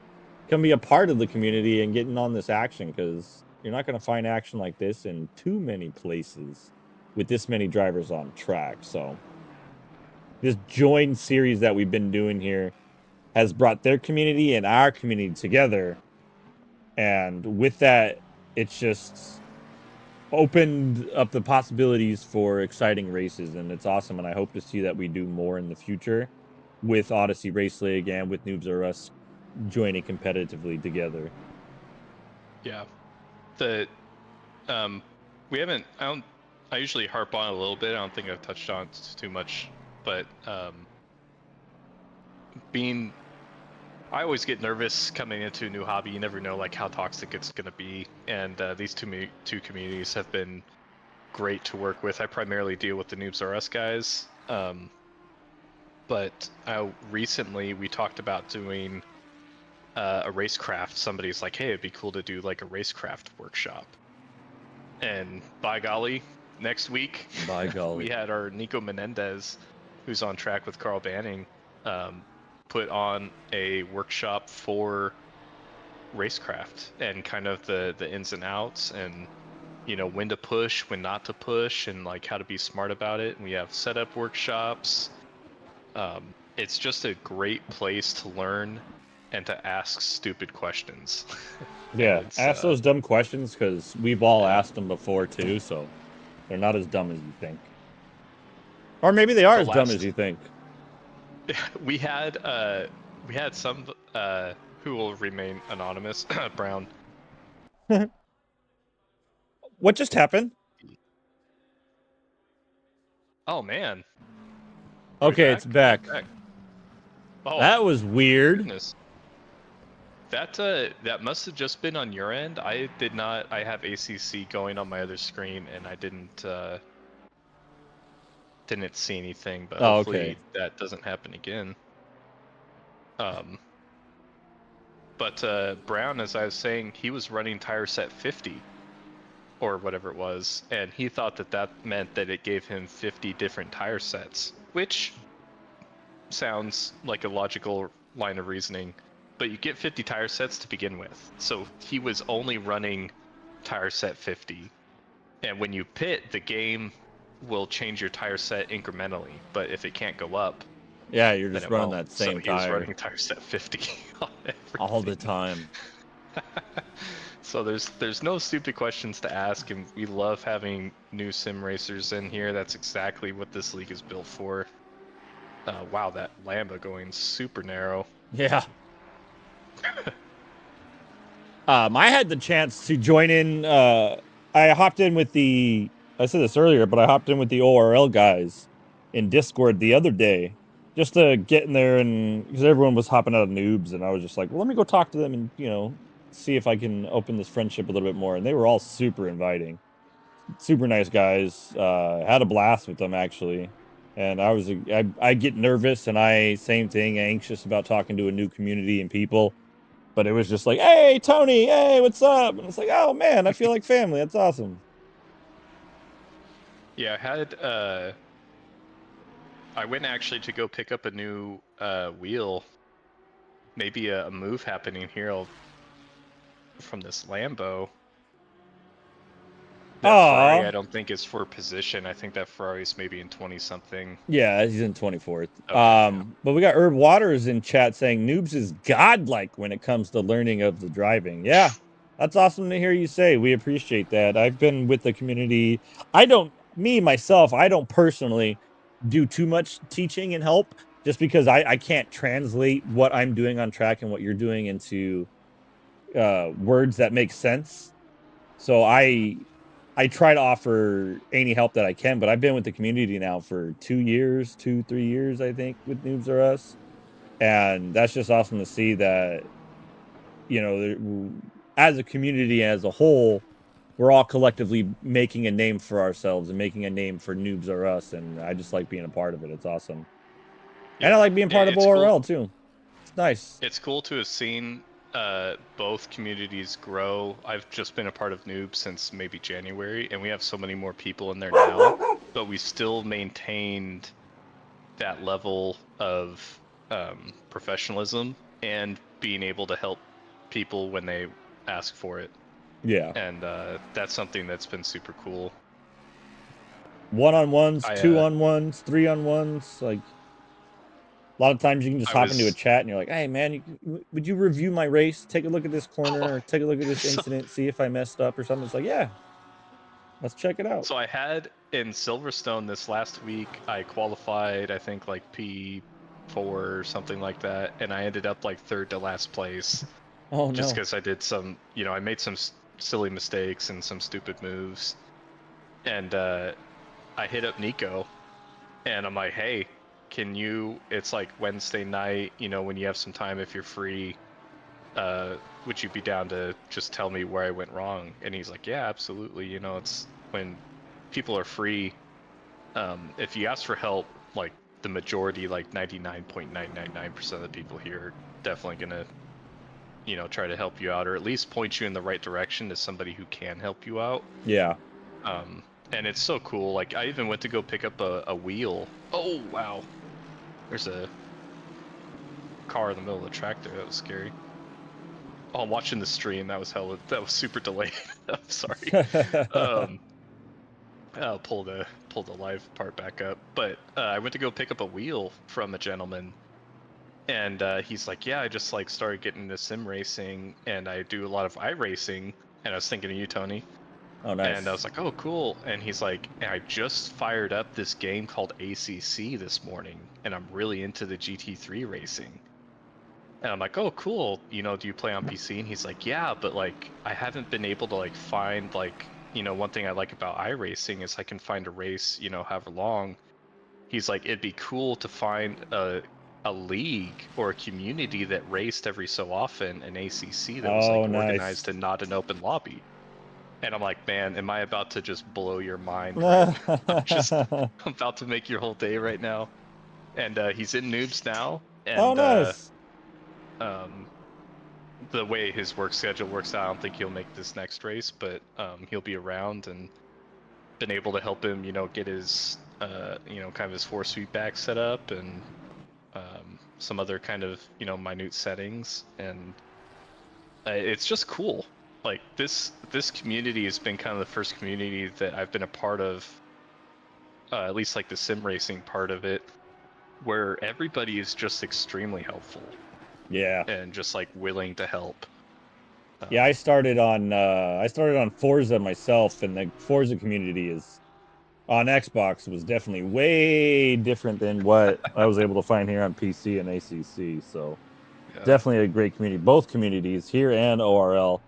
Come be a part of the community and getting on this action, because you're not going to find action like this in too many places with this many drivers on track. So this join series that we've been doing here has brought their community and our community together. And with that, it's just opened up the possibilities for exciting races, and it's awesome. And I hope to see that we do more in the future with Odyssey Race League and with Noobs R Us joining competitively together.
Yeah. The we haven't. I usually harp on a little bit. I don't think I've touched on it too much, but I always get nervous coming into a new hobby. You never know like how toxic it's going to be, and these two communities have been great to work with. I primarily deal with the Noobs R Us guys, but recently we talked about doing a racecraft. Somebody's like, hey, it'd be cool to do like a racecraft workshop, and by golly, next week
By golly,
we had our Nico Menendez, who's on track with Carl Banning, put on a workshop for racecraft and kind of the ins and outs, and when to push, when not to push, and like how to be smart about it. And we have setup workshops. It's just a great place to learn and to ask stupid questions.
yeah, ask those dumb questions, because we've all asked them before too, so they're not as dumb as you think, or maybe they are as dumb as you think.
We had some who will remain anonymous. Brown.
What just happened?
Oh man.
Okay, it's back. Oh, that was weird.
Goodness. That must have just been on your end. I did not. I have ACC going on my other screen, and I didn't see anything. But hopefully that doesn't happen again. But Brown, as I was saying, he was running tire set 50 or whatever it was, and he thought that meant that it gave him 50 different tire sets, which sounds like a logical line of reasoning, but you get 50 tire sets to begin with. So he was only running tire set 50, and when you pit, the game will change your tire set incrementally, but if it can't go up,
yeah, you're just running that same tire.
So he was running tire set 50
all the time.
So there's no stupid questions to ask, and we love having new sim racers in here. That's exactly what this league is built for. Wow, that Lambda going super narrow.
Yeah. I had the chance to join in. I hopped in with I said this earlier, but I hopped in with the ORL guys in Discord the other day, just to get in there, and because everyone was hopping out of Noobs, and I was just like, well, let me go talk to them and see if I can open this friendship a little bit more. And they were all super inviting, super nice guys. Had a blast with them actually, and I get nervous, and same thing, anxious about talking to a new community and people. But it was just like, hey, Tony, hey, what's up? And it's like, oh, man, I feel like family. That's awesome.
Yeah, I went actually to go pick up a new wheel. Maybe a move happening here from this Lambo. That Ferrari, I don't think is for position. I think that Ferrari's maybe in 20-something.
Yeah, he's in 24th. Okay, but we got Herb Waters in chat saying Noobs is godlike when it comes to learning of the driving. Yeah, that's awesome to hear you say. We appreciate that. I've been with the community. I don't personally do too much teaching and help, just because I can't translate what I'm doing on track and what you're doing into words that make sense. So I try to offer any help that I can, but I've been with the community now for 3 years, I think, with Noobs R Us. And that's just awesome to see that, as a community as a whole, we're all collectively making a name for ourselves and making a name for Noobs R Us. And I just like being a part of it. It's awesome. Yeah, and I like being part of ORL too. It's nice.
It's cool to have seen both communities grow. I've just been a part of Noob since maybe January, and we have so many more people in there now, but we still maintained that level of professionalism and being able to help people when they ask for it.
Yeah.
And that's something that's been super cool.
1-on-ones, 2-on-ones, 3-on-ones, like a lot of times you can just hop into a chat and you're like, hey man, would you review my race? Take a look at this corner, or take a look at this incident, see if I messed up or something. It's like, yeah, Let's check it out.
So I had in Silverstone this last week, I qualified, I think like P4 or something like that, and I ended up like third to last place.
Oh
Just
no.
because I did some, I made some silly mistakes and some stupid moves. And I hit up Nico, and I'm like, hey, it's like Wednesday night, when you have some time, if you're free, would you be down to just tell me where I went wrong? And he's like, yeah, absolutely. It's when people are free, if you ask for help, like the majority, like 99.999% of the people here are definitely gonna, try to help you out, or at least point you in the right direction to somebody who can help you out.
Yeah.
And it's so cool. Like I even went to go pick up a wheel. Oh wow, there's a car in the middle of the track there. That was scary. Oh, I'm watching the stream. That was super delayed. I'm sorry. I'll pull the live part back up. But I went to go pick up a wheel from a gentleman, and he's like, "Yeah, I just like started getting into sim racing, and I do a lot of iRacing." And I was thinking of you, Tony.
Oh, nice.
And I was like, "Oh, cool." And he's like, "I just fired up this game called ACC this morning, and I'm really into the GT3 racing." And I'm like, "Oh, cool. Do you play on PC?" And he's like, "Yeah, but like I haven't been able to like find like, one thing I like about iRacing is I can find a race, however long." He's like, "It'd be cool to find a league or a community that raced every so often an ACC that was
Oh,
like
nice.
organized and not an open lobby." And I'm like, "Man, am I about to just blow your mind right now? I'm about to make your whole day right now." And he's in Noobs now,
Oh,
and
nice.
the way his work schedule works out, I don't think he'll make this next race, but he'll be around, and been able to help him, get his, kind of his force feedback set up, and some other kind of, minute settings, and it's just cool. Like this community has been kind of the first community that I've been a part of, at least like the sim racing part of it, where everybody is just extremely helpful.
Yeah.
And just like willing to help.
Yeah, I started on Forza myself, and the Forza community is on Xbox was definitely way different than what I was able to find here on PC and ACC. So
Yeah.
definitely a great community, both communities here and ORL.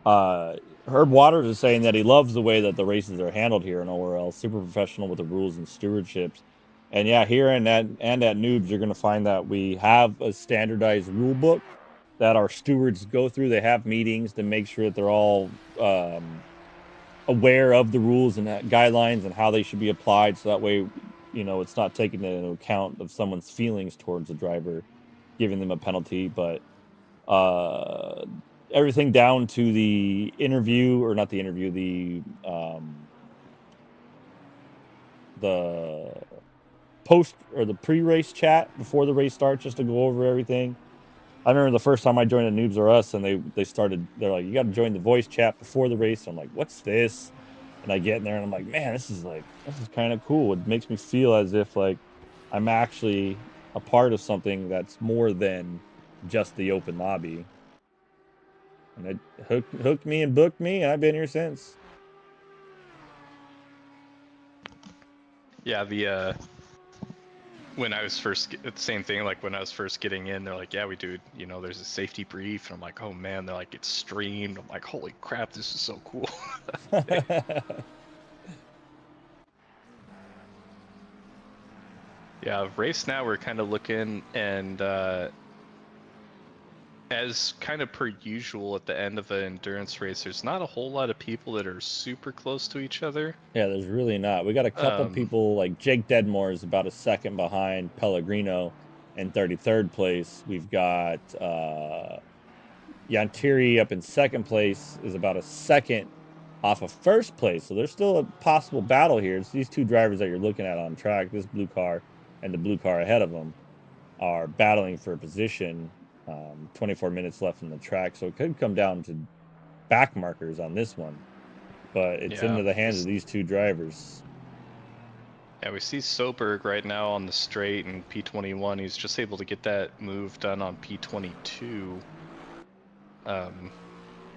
Herb Waters is saying that he loves the way that the races are handled here in ORL, super professional with the rules and stewardships. And yeah, here and at Noobs, you're going to find that we have a standardized rule book that our stewards go through. They have meetings to make sure that they're all aware of the rules and guidelines and how they should be applied. So that way, it's not taken into account of someone's feelings towards the driver, giving them a penalty. But everything down to the interview, or not the interview, the post or the pre-race chat before the race starts, just to go over everything. I remember the first time I joined a Noobs R Us, and they're like, you got to join the voice chat before the race. I'm like, what's this? And I get in there and I'm like, man, this is kind of cool. It makes me feel as if like I'm actually a part of something that's more than just the open lobby. And it hooked me and booked me, and I've been here since.
Yeah, the when I was first, same thing, like when I was first getting in, they're like, "Yeah, we do, there's a safety brief." And I'm like, "Oh man," they're like, "It's streamed." I'm like, "Holy crap, this is so cool." Yeah, race now we're kind of looking, and as kind of per usual at the end of an endurance race, there's not a whole lot of people that are super close to each other.
Yeah, there's really not. We got a couple people, like Jake Deadmore is about a second behind Pellegrino in 33rd place. We've got Yantiri up in second place, is about a second off of first place. So there's still a possible battle here. It's these two drivers that you're looking at on track, this blue car and the blue car ahead of them, are battling for a position. 24 minutes left in the track, so it could come down to back markers on this one. But it's
Yeah,
into the hands of these two drivers.
yeah, we see Soberg right now on the straight in P21. He's just able to get that move done on P22.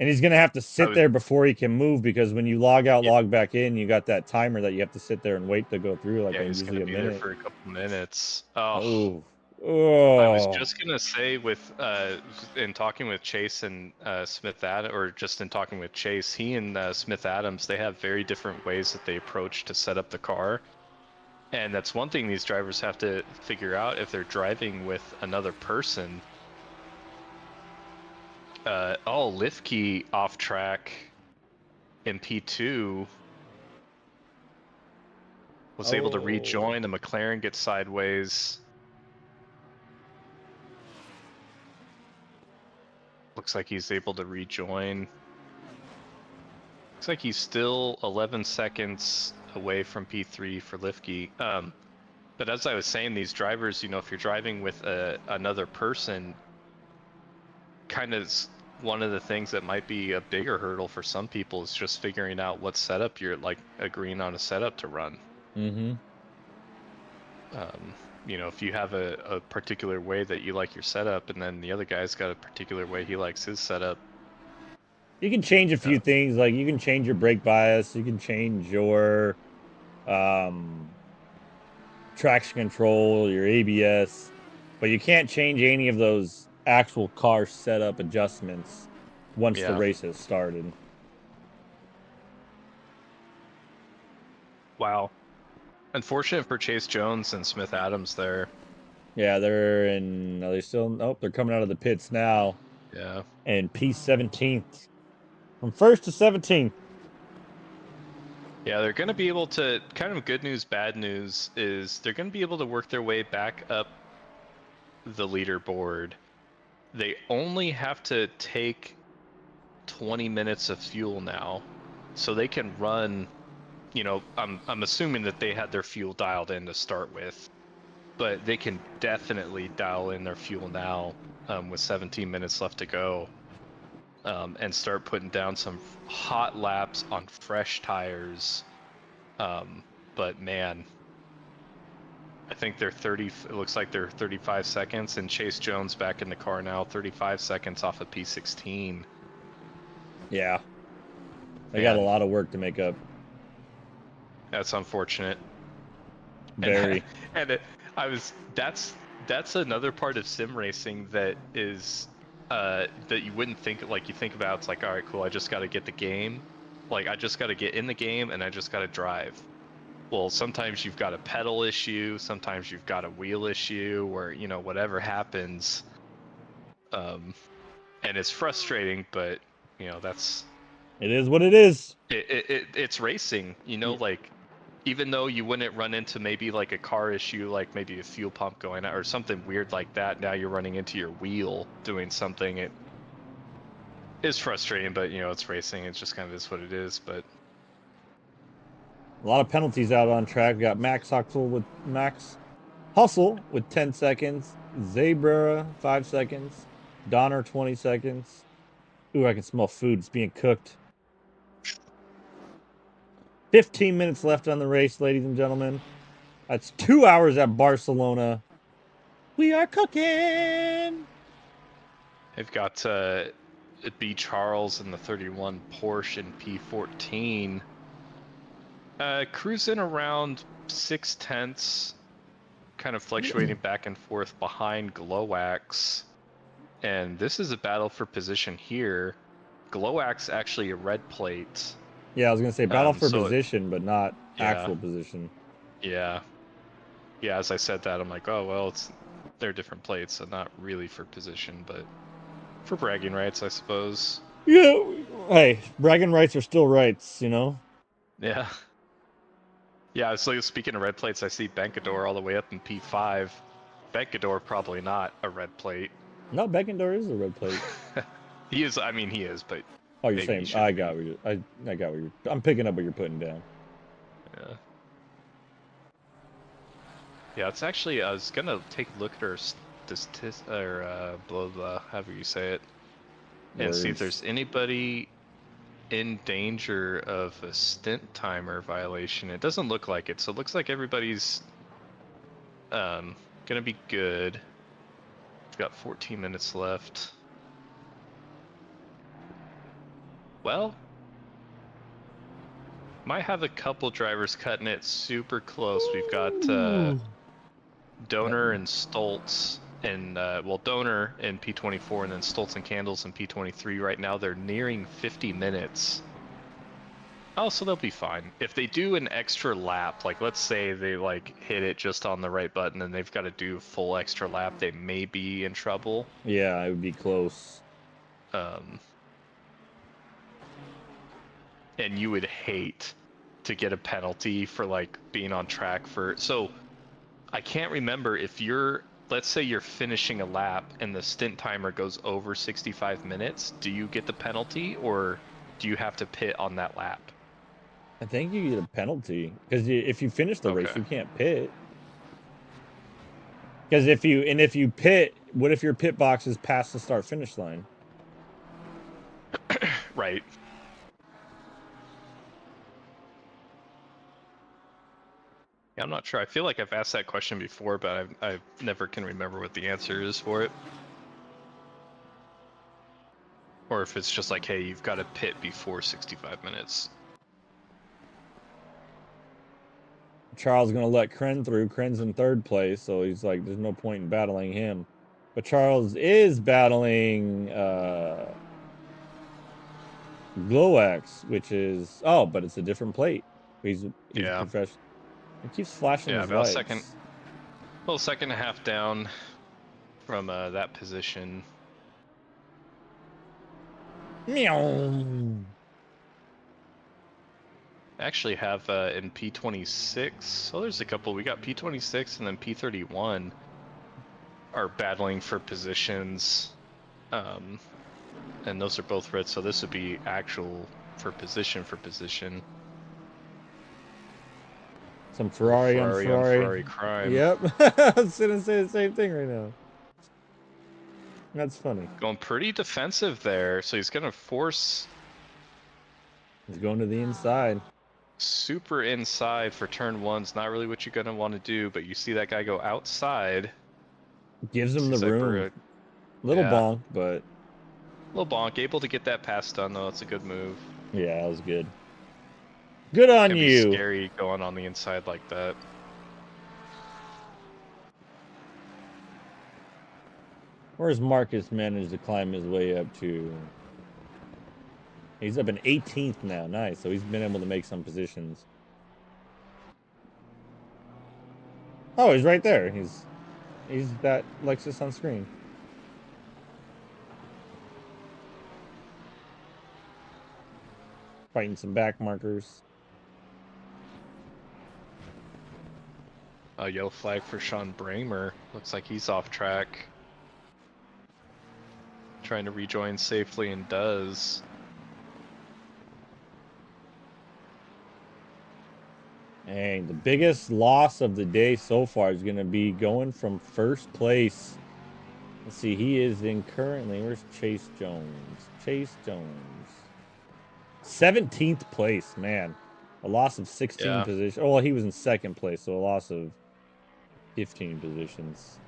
And he's going to have to
I
sit
was
there before he can move, because when you log out,
yeah,
log back in, you got that timer that you have to sit there and wait to go through, like
yeah, he's
usually
gonna
a
be there
minute.
for a couple minutes. Oh,
Oh,
I was
oh,
just gonna say with in talking with Chase and Smith Ad or just in talking with Chase, he and Smith Adams, they have very different ways that they approach to set up the car. And that's one thing these drivers have to figure out if they're driving with another person. Oh, Lifkey off track in P2 was able to
oh.
rejoin. The McLaren gets sideways. Looks like he's able to rejoin. Looks like he's still 11 seconds away from P3 for Lifkey. But as I was saying, these drivers, you know, if you're driving with another person, kind of one of the things that might be a bigger hurdle for some people is just figuring out what setup you're like agreeing on a setup to run.
Mm-hmm.
You know, if you have a particular way that you like your setup, and then the other guy's got a particular way he likes his setup.
You can change a few things, like you can change your brake bias, you can change your traction control, your ABS, but you can't change any of those actual car setup adjustments once the
Yeah.
race has started.
Wow. Unfortunate for Chase Jones and Smith Adams there.
Yeah, they're in. Are they still? Nope, they're coming out of the pits now.
Yeah.
And P17th, from 1st to 17th.
Yeah, they're going to be able to, kind of good news, bad news is they're going to be able to work their way back up the leaderboard. They only have to take 20 minutes of fuel now. So they can run, you know, I'm assuming that they had their fuel dialed in to start with, but they can definitely dial in their fuel now with 17 minutes left to go. And start putting down some hot laps on fresh tires. But man, I think they're 30. It looks like they're 35 seconds, and Chase Jones back in the car now, 35 seconds off of P16.
Yeah, they got a
Man,
lot of work to make up.
that's unfortunate. And
Very.
and I was that's another part of sim racing that is that you wouldn't think, like you think about, it's like, all right, cool, I just got to get the game, like I just got to get in the game and I just got to drive. Well, sometimes you've got a pedal issue, sometimes you've got a wheel issue, or you know, whatever happens, and it's frustrating, but you know, that's
It is what it is.
it's racing, you know, like even though you wouldn't run into maybe like a car issue, like maybe a fuel pump going out or something weird like that, now you're running into your wheel doing something. It is frustrating, but you know, it's racing. It just kind of is what it is. But
A lot of penalties out on track. We got Max Hustle with 10 seconds, Zebra 5 seconds, Donner 20 seconds. Ooh, I can smell food. It's being cooked. 15 minutes left on the race, ladies and gentlemen. That's 2 hours at Barcelona. We are cooking.
they've got B Charles in the 31 Porsche and P14, cruising around 6/10, kind of fluctuating back and forth behind Glowax. And this is a battle for position here. Glowax actually a red plate.
Yeah, I was gonna say battle for
So
position, but not
yeah,
actual position.
yeah, yeah. As I said that, I'm like, oh well, they're different plates, so not really for position, but for bragging rights, I suppose.
Yeah, hey, bragging rights are still rights, you know?
Yeah, yeah. So speaking of red plates, I see Benkador all the way up in P5. Benkador probably not a red plate.
No, Beckendor is a red plate.
He is. I mean, he is, but
Oh, you're
maybe he
saying I
shouldn't
got
be.
what you're I got what you're I'm picking up what you're putting down.
Yeah. Yeah, it's actually, I was gonna take a look at her or blah blah, however you say it, and see if
Words.
there's anybody in danger of a stint timer violation. It doesn't look like it, so it looks like everybody's gonna be good. We've got 14 minutes left. Well, might have a couple drivers cutting it super close. We've got
Ooh.
Donor and Stoltz, and well, Donor in P24, and then Stoltz and Candles in P23. Right now, they're nearing 50 minutes. Oh, so they'll be fine. If they do an extra lap, like let's say they like hit it just on the right button and they've got to do a full extra lap, they may be in trouble.
Yeah, it would be close.
And you would hate to get a penalty for like being on track for. So I can't remember if let's say you're finishing a lap and the stint timer goes over 65 minutes, do you get the penalty or do you have to pit on that lap?
I think you get a penalty because if you finish the race,
Okay.
you can't pit. Because if you pit, what if your pit box is past the start finish line?
Right. Yeah, I'm not sure. I feel like I've asked that question before, but I never can remember what the answer is for it. Or if it's just like, hey, you've got to pit before 65 minutes.
Charles is going to let Kren through. Kren's in third place, so he's like, there's no point in battling him. But Charles is battling Glowax, which is but it's a different plate. He's
Yeah.
professional. He keeps flashing his
About
lights.
second and a half down from that position.
Meow.
Actually have in P26. Oh, there's a couple. We got P26 and then P31 are battling for positions. And those are both red, so this would be actual for position.
Some Ferrari on Ferrari
crime.
Yep. I was gonna say the same thing right now. That's funny.
Going pretty defensive there, so he's gonna force.
He's going to the inside.
Super inside for turn one's not really what you're gonna want to do, but you see that guy go outside.
Gives him the room. Little bonk, but
little bonk. Able to get that pass done though. It's a good move.
Yeah, that was good. Good on
Can
you.
be scary going on the inside like that.
Where's Marcus managed to climb his way up to? He's up in 18th now. Nice. So he's been able to make some positions. Oh, he's right there. He's that Lexus on screen. Fighting some back markers.
A yellow flag for Sean Bramer. Looks like he's off track. Trying to rejoin safely and does.
And the biggest loss of the day so far is going to be going from first place. Let's see, he is in currently, where's Chase Jones? Chase Jones. 17th place, man. A loss of 16 positions. Oh, well, he was in second place, so a loss of 15 positions.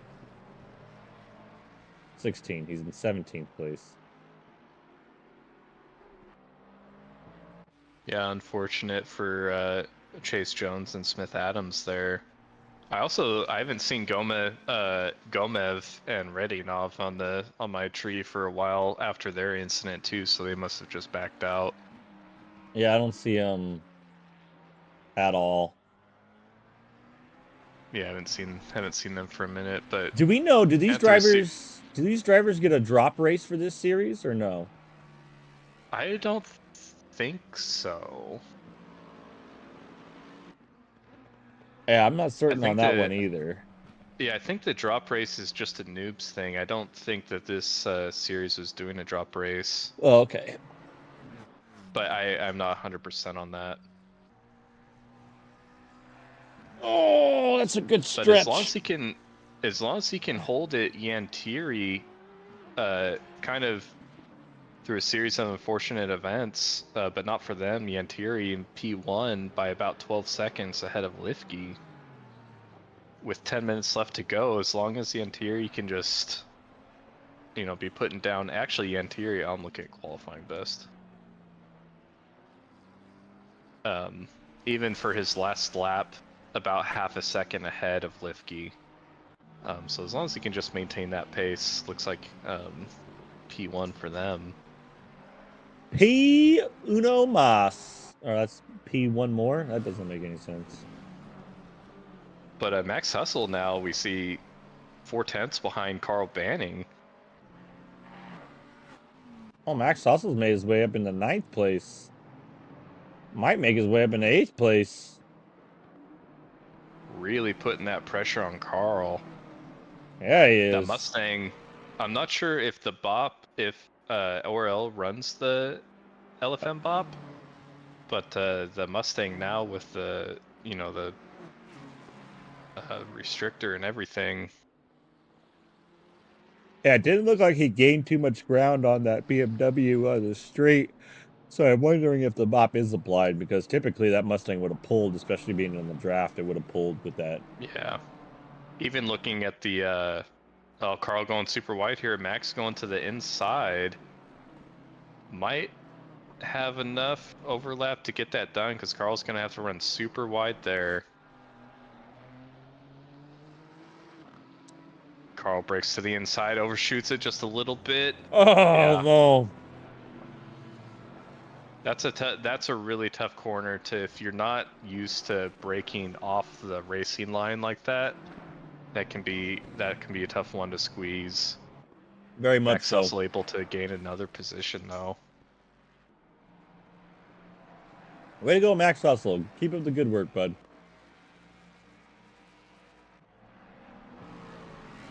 16. He's in 17th place.
Yeah, unfortunate for Chase Jones and Smith Adams there. I haven't seen Gomev and Redinov on my tree for a while after their incident too, so they must have just backed out.
Yeah, I don't see him at all.
Yeah, I haven't seen them for a minute, but
do we know, do these drivers get a drop race for this series or no?
I don't think so.
Yeah, I'm not certain on that one either.
Yeah, I think the drop race is just a Noobs thing. I don't think that this series was doing a drop race.
Oh, okay.
But I'm not 100% on that.
Oh, that's a good stretch.
But as long as he can hold it, Yantiri, kind of through a series of unfortunate events, but not for them. Yantiri in P1 by about 12 seconds ahead of Lifke. With 10 minutes left to go, as long as Yantiri can just, be putting down. Actually, Yantiri, I'm looking at qualifying best. even for his last lap, about half a second ahead of Lifke. So as long as he can just maintain that pace, looks like P1 for them.
P uno mas. Oh, that's P1 more? That doesn't make any sense.
But Max Hustle now we see 4/10 behind Carl Banning.
Oh, Max Hustle's made his way up into 9th place. Might make his way up into 8th place.
Really putting that pressure on Carl.
Yeah, he is.
That Mustang, I'm not sure if the bop, if ORL runs the LFM bop, but the Mustang now with the, the restrictor and everything.
Yeah, it didn't look like he gained too much ground on that BMW the straight. So I'm wondering if the bop is applied, because typically that Mustang would have pulled, especially being in the draft, it would have pulled with that.
Yeah. Even looking at the, Carl going super wide here, Max going to the inside. Might have enough overlap to get that done, because Carl's going to have to run super wide there. Carl breaks to the inside, overshoots it just a little bit.
Oh,
yeah.
no.
That's a really tough corner to, if you're not used to breaking off the racing line like that. That can be a tough one to squeeze.
Very much
Max
so.
Hustle able to gain another position though.
Way to go, Max Hustle. Keep up the good work, bud.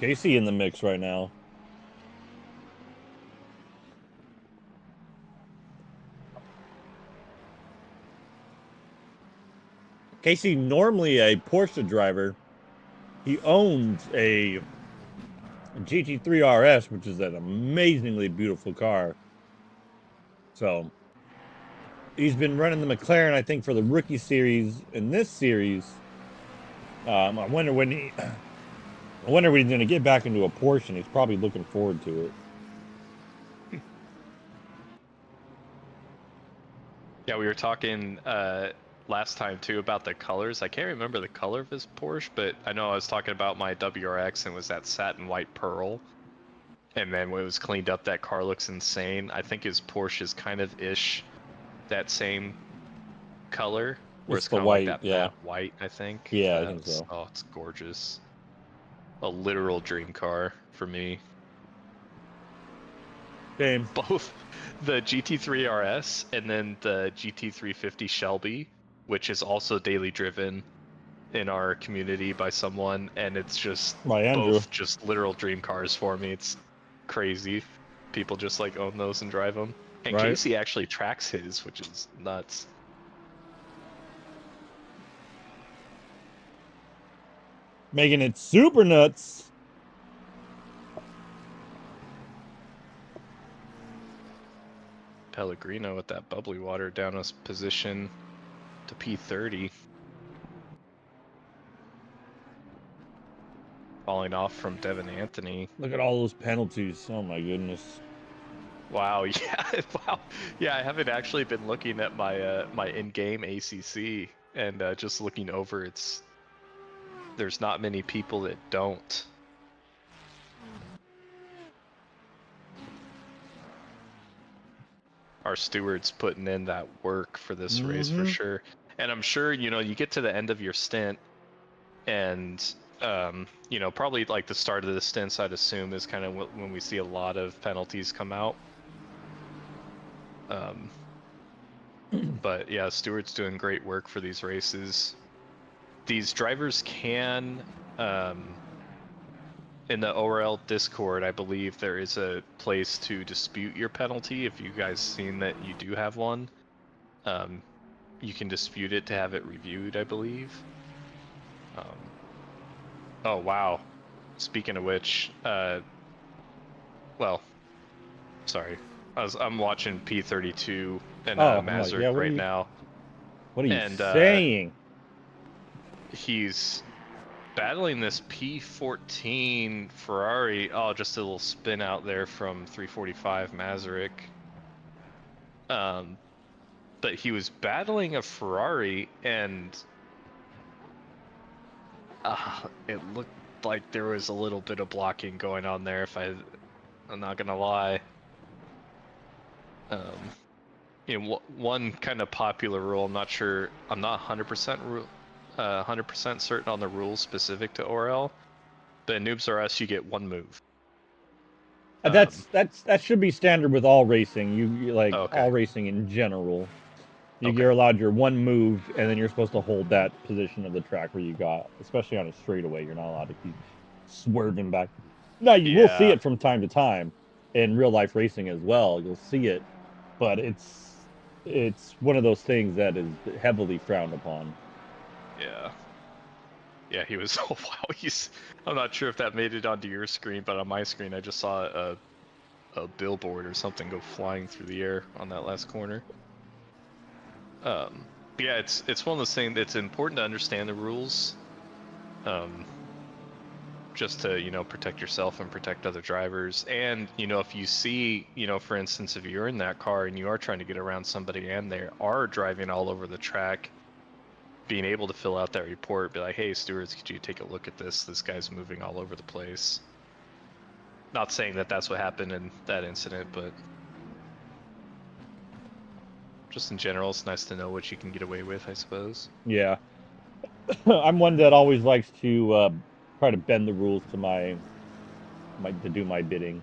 Casey in the mix right now. Casey, normally a Porsche driver, he owns a GT3 RS, which is an amazingly beautiful car. So he's been running the McLaren, I think, for the rookie series in this series. I wonder when he's going to get back into a Porsche, and he's probably looking forward to it.
Yeah, we were talking last time too about the colors. I can't remember the color of his Porsche, but I know I was talking about my WRX and it was that satin white pearl. And then when it was cleaned up, that car looks insane. I think his Porsche is kind of ish that same color, where it's
the
kind of
white,
like that
yeah.
matte white, I think.
Yeah, I think so.
Oh, it's gorgeous. A literal dream car for me.
Same.
Both the GT3 RS and then the GT350 Shelby, which is also daily driven in our community by someone, and it's just
By Andrew.
both just literal dream cars for me. It's crazy. People just like own those and drive them. And
Right.
Casey actually tracks his, which is nuts.
Making it super nuts.
Pellegrino with that bubbly water down his position to P30. Falling off from Devin Anthony.
Look at all those penalties. Oh my goodness.
Wow, yeah, wow. Yeah, I haven't actually been looking at my my in-game ACC, and just looking over, there's not many people that don't. Our steward's putting in that work for this race for sure. And I'm sure, you get to the end of your stint, and probably like the start of the stints, I'd assume, is kind of when we see a lot of penalties come out. But yeah, Stewart's doing great work for these races. These drivers can, in the ORL Discord, I believe there is a place to dispute your penalty. If you guys seen that you do have one, you can dispute it to have it reviewed, I believe. Oh wow. Speaking of which, well, sorry, I'm watching P32 and Mazurk right now.
What are you saying?
He's battling this P14 Ferrari. Oh, just a little spin out there from 345 Mazurk. But but he was battling a Ferrari, and it looked like there was a little bit of blocking going on there. I'm not gonna lie. One kind of popular rule. I'm not sure. I'm not 100% certain on the rules specific to ORL. But in Noobs R Us, you get one move.
That should be standard with all racing. You like
Okay.
all racing in general.
Okay.
You're allowed your one move, and then you're supposed to hold that position of the track where you got, especially on a straightaway. You're not allowed to keep swerving back. Now you will see
Yeah.
it from time to time in real life racing as well. You'll see it, but it's one of those things that is heavily frowned upon.
Yeah. Yeah, he was. Oh wow, I'm not sure if that made it onto your screen, but on my screen, I just saw a billboard or something go flying through the air on that last corner. Yeah, it's one of those things. It's important to understand the rules, just to protect yourself and protect other drivers. And if you see, for instance, if you're in that car and you are trying to get around somebody and they are driving all over the track, being able to fill out that report, be like, hey, stewards, could you take a look at this? This guy's moving all over the place. Not saying that that's what happened in that incident, but just in general, it's nice to know what you can get away with, I suppose.
Yeah. I'm one that always likes to try to bend the rules to to do my bidding.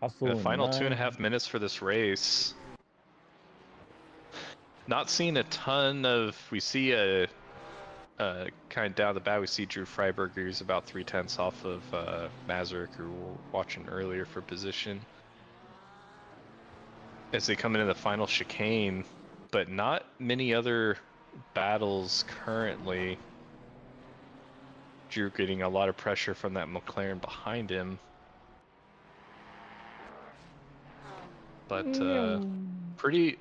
The
Hustle and
final 2.5
nine.
minutes for this race. Not seeing a ton of. We see a kind of down the bat. We see Drew Freiberger, who's about 3/10 off of Mazurek, who we were watching earlier for position. As they come into the final chicane, but not many other battles currently. Drew getting a lot of pressure from that McLaren behind him. But pretty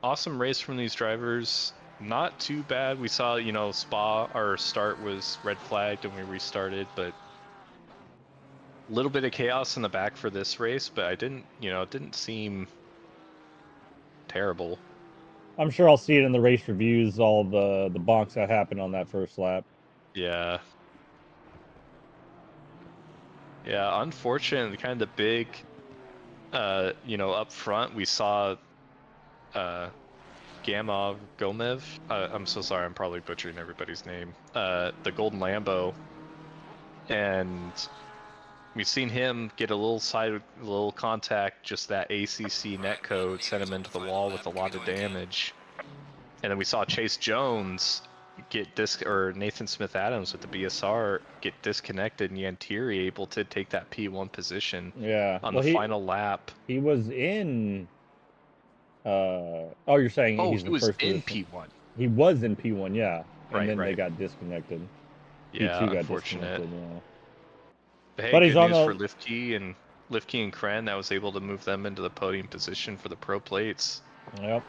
awesome race from these drivers. Not too bad. We saw, Spa, our start was red flagged and we restarted, but a little bit of chaos in the back for this race, but it didn't seem terrible.
I'm sure I'll see it in the race reviews, all the bonks that happened on that first lap.
Yeah. Yeah, unfortunately, kind of big, up front, we saw Gamma Gomev. I'm so sorry, I'm probably butchering everybody's name. The Golden Lambo. And we've seen him get a little contact, just that ACC netcode sent him into the wall with a lot of damage. And then we saw Chase Jones get Nathan Smith Adams with the BSR get disconnected, and Yantiri able to take that P1 position.
Yeah.
On the final lap.
He was in. You're saying he's
he
in
was
first
in
position.
P1.
He was in P1, yeah. And
Right.
then they got disconnected.
Yeah,
P2 got
unfortunate.
disconnected, yeah.
But hey,
But he's
good
on
news for Lifke and Kren. That was able to move them into the podium position for the pro plates.
Yep.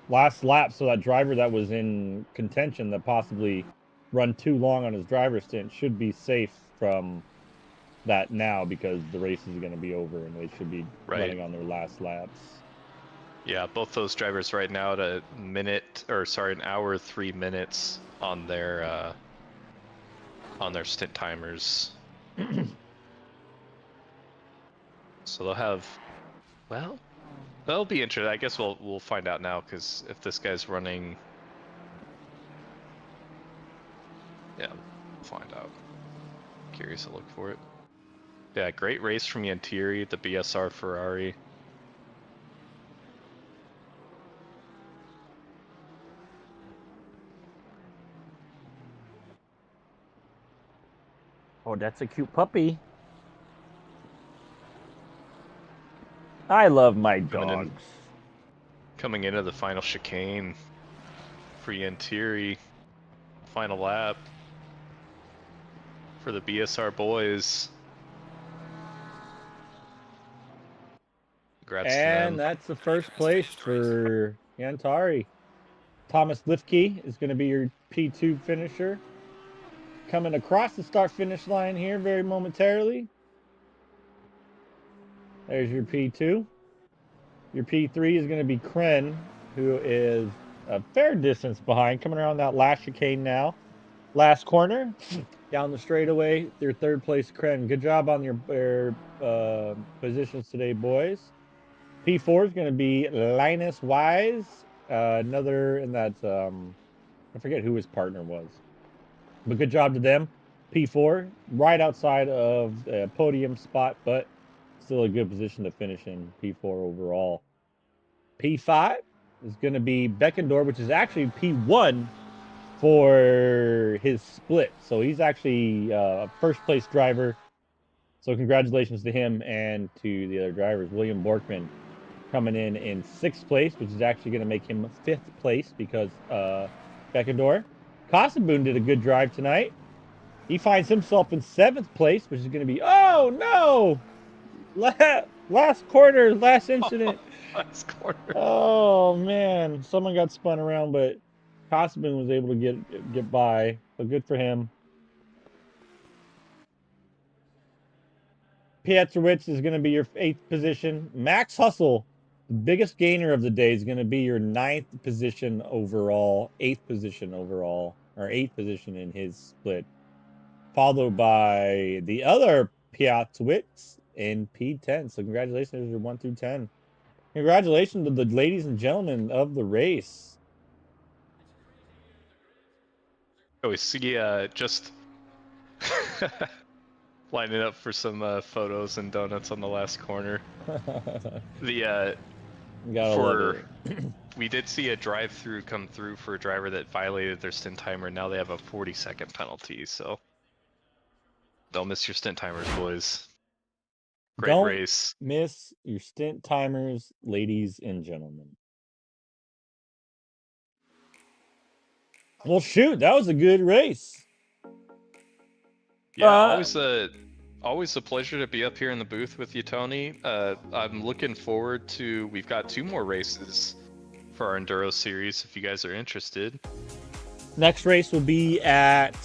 Last lap, so that driver that was in contention that possibly run too long on his driver's stint should be safe from that now, because the race is going to be over and they should be running on their last laps.
Yeah, both those drivers right now at an hour 3 minutes on their stint timers. So they'll have, well, that'll be interesting. I guess we'll find out now, because if this guy's running, yeah, we'll find out. Curious to look for it. Yeah, great race from Yantiri, the BSR Ferrari.
Oh, that's a cute puppy. I love my dogs.
Coming into the final chicane for Yantiri. Final lap for the BSR boys. Congrats to them.
And that's the first place for Yantari. Thomas Lifke is going to be your P2 finisher. Coming across the start-finish line here very momentarily. There's your P2. Your P3 is going to be Kren, who is a fair distance behind, coming around that last chicane now. Last corner, down the straightaway, your third place, Kren. Good job on your positions today, boys. P4 is going to be Linus Wise, another, and that's, I forget who his partner was. But good job to them. P4, right outside of the podium spot, but still a good position to finish in P4 overall. P5 is going to be Beckendorf, which is actually P1 for his split. So he's actually a first place driver. So congratulations to him and to the other drivers. William Borkman coming in sixth place, which is actually going to make him fifth place because Beckendorf. Kostenboon did a good drive tonight. He finds himself in seventh place, which is going to be, oh no! Last quarter, last incident.
Last quarter.
Oh man, someone got spun around, but Kostenboon was able to get by. So good for him. Pietrowicz is going to be your eighth position. Max Hustle, the biggest gainer of the day, is going to be your ninth position overall, eighth position overall, or eighth position in his split. Followed by the other Pietrowicz in P10. So congratulations, you're 1 through 10. Congratulations to the ladies and gentlemen of the race.
Oh, we see just lining up for some photos and donuts on the last corner. We did see a drive-through come through for a driver that violated their stint timer. Now they have a 40-second penalty, so don't miss your stint timers, boys. Great race.
Miss your stint timers, ladies and gentlemen. Well, shoot, that was a good race.
Yeah, always a pleasure to be up here in the booth with you, Tony. I'm looking forward to. We've got 2 more races for our Enduro series. If you guys are interested.
Next race will be at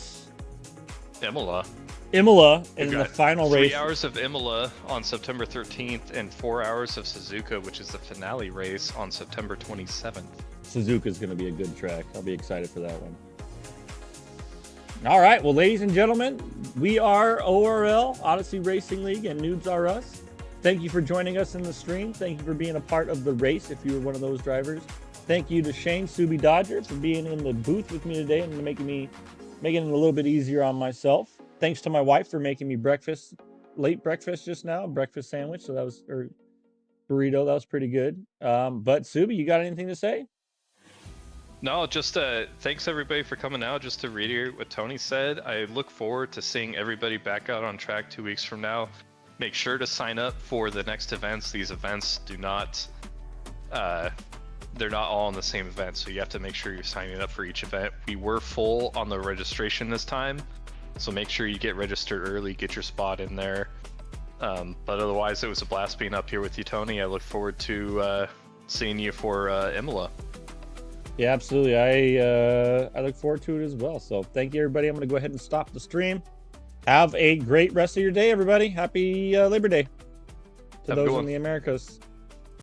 Imola.
Imola is the final race.
3 hours of Imola on September 13th and 4 hours of Suzuka, which is the finale race on September 27th.
Suzuka is going to be a good track. I'll be excited for that one. All right, well, ladies and gentlemen, we are ORL, Odyssey Racing League, and Noobs Are Us. Thank you for joining us in the stream. Thank you for being a part of the race if you were one of those drivers. Thank you to Shane Subi Dodger for being in the booth with me today and making it a little bit easier on myself. Thanks to my wife for making me late breakfast just now, breakfast sandwich. So that was, or burrito, that was pretty good. But Subi, you got anything to say?
No, just thanks everybody for coming out. Just to reiterate what Tony said, I look forward to seeing everybody back out on track 2 weeks from now. Make sure to sign up for the next events. These events do not, they're not all in the same event, so you have to make sure you're signing up for each event. We were full on the registration this time, so make sure you get registered early, get your spot in there. But otherwise, it was a blast being up here with you, Tony. I look forward to seeing you for Imola.
Yeah, absolutely. I look forward to it as well. So thank you, everybody. I'm going to go ahead and stop the stream. Have a great rest of your day, everybody. Happy Labor Day to those in the Americas.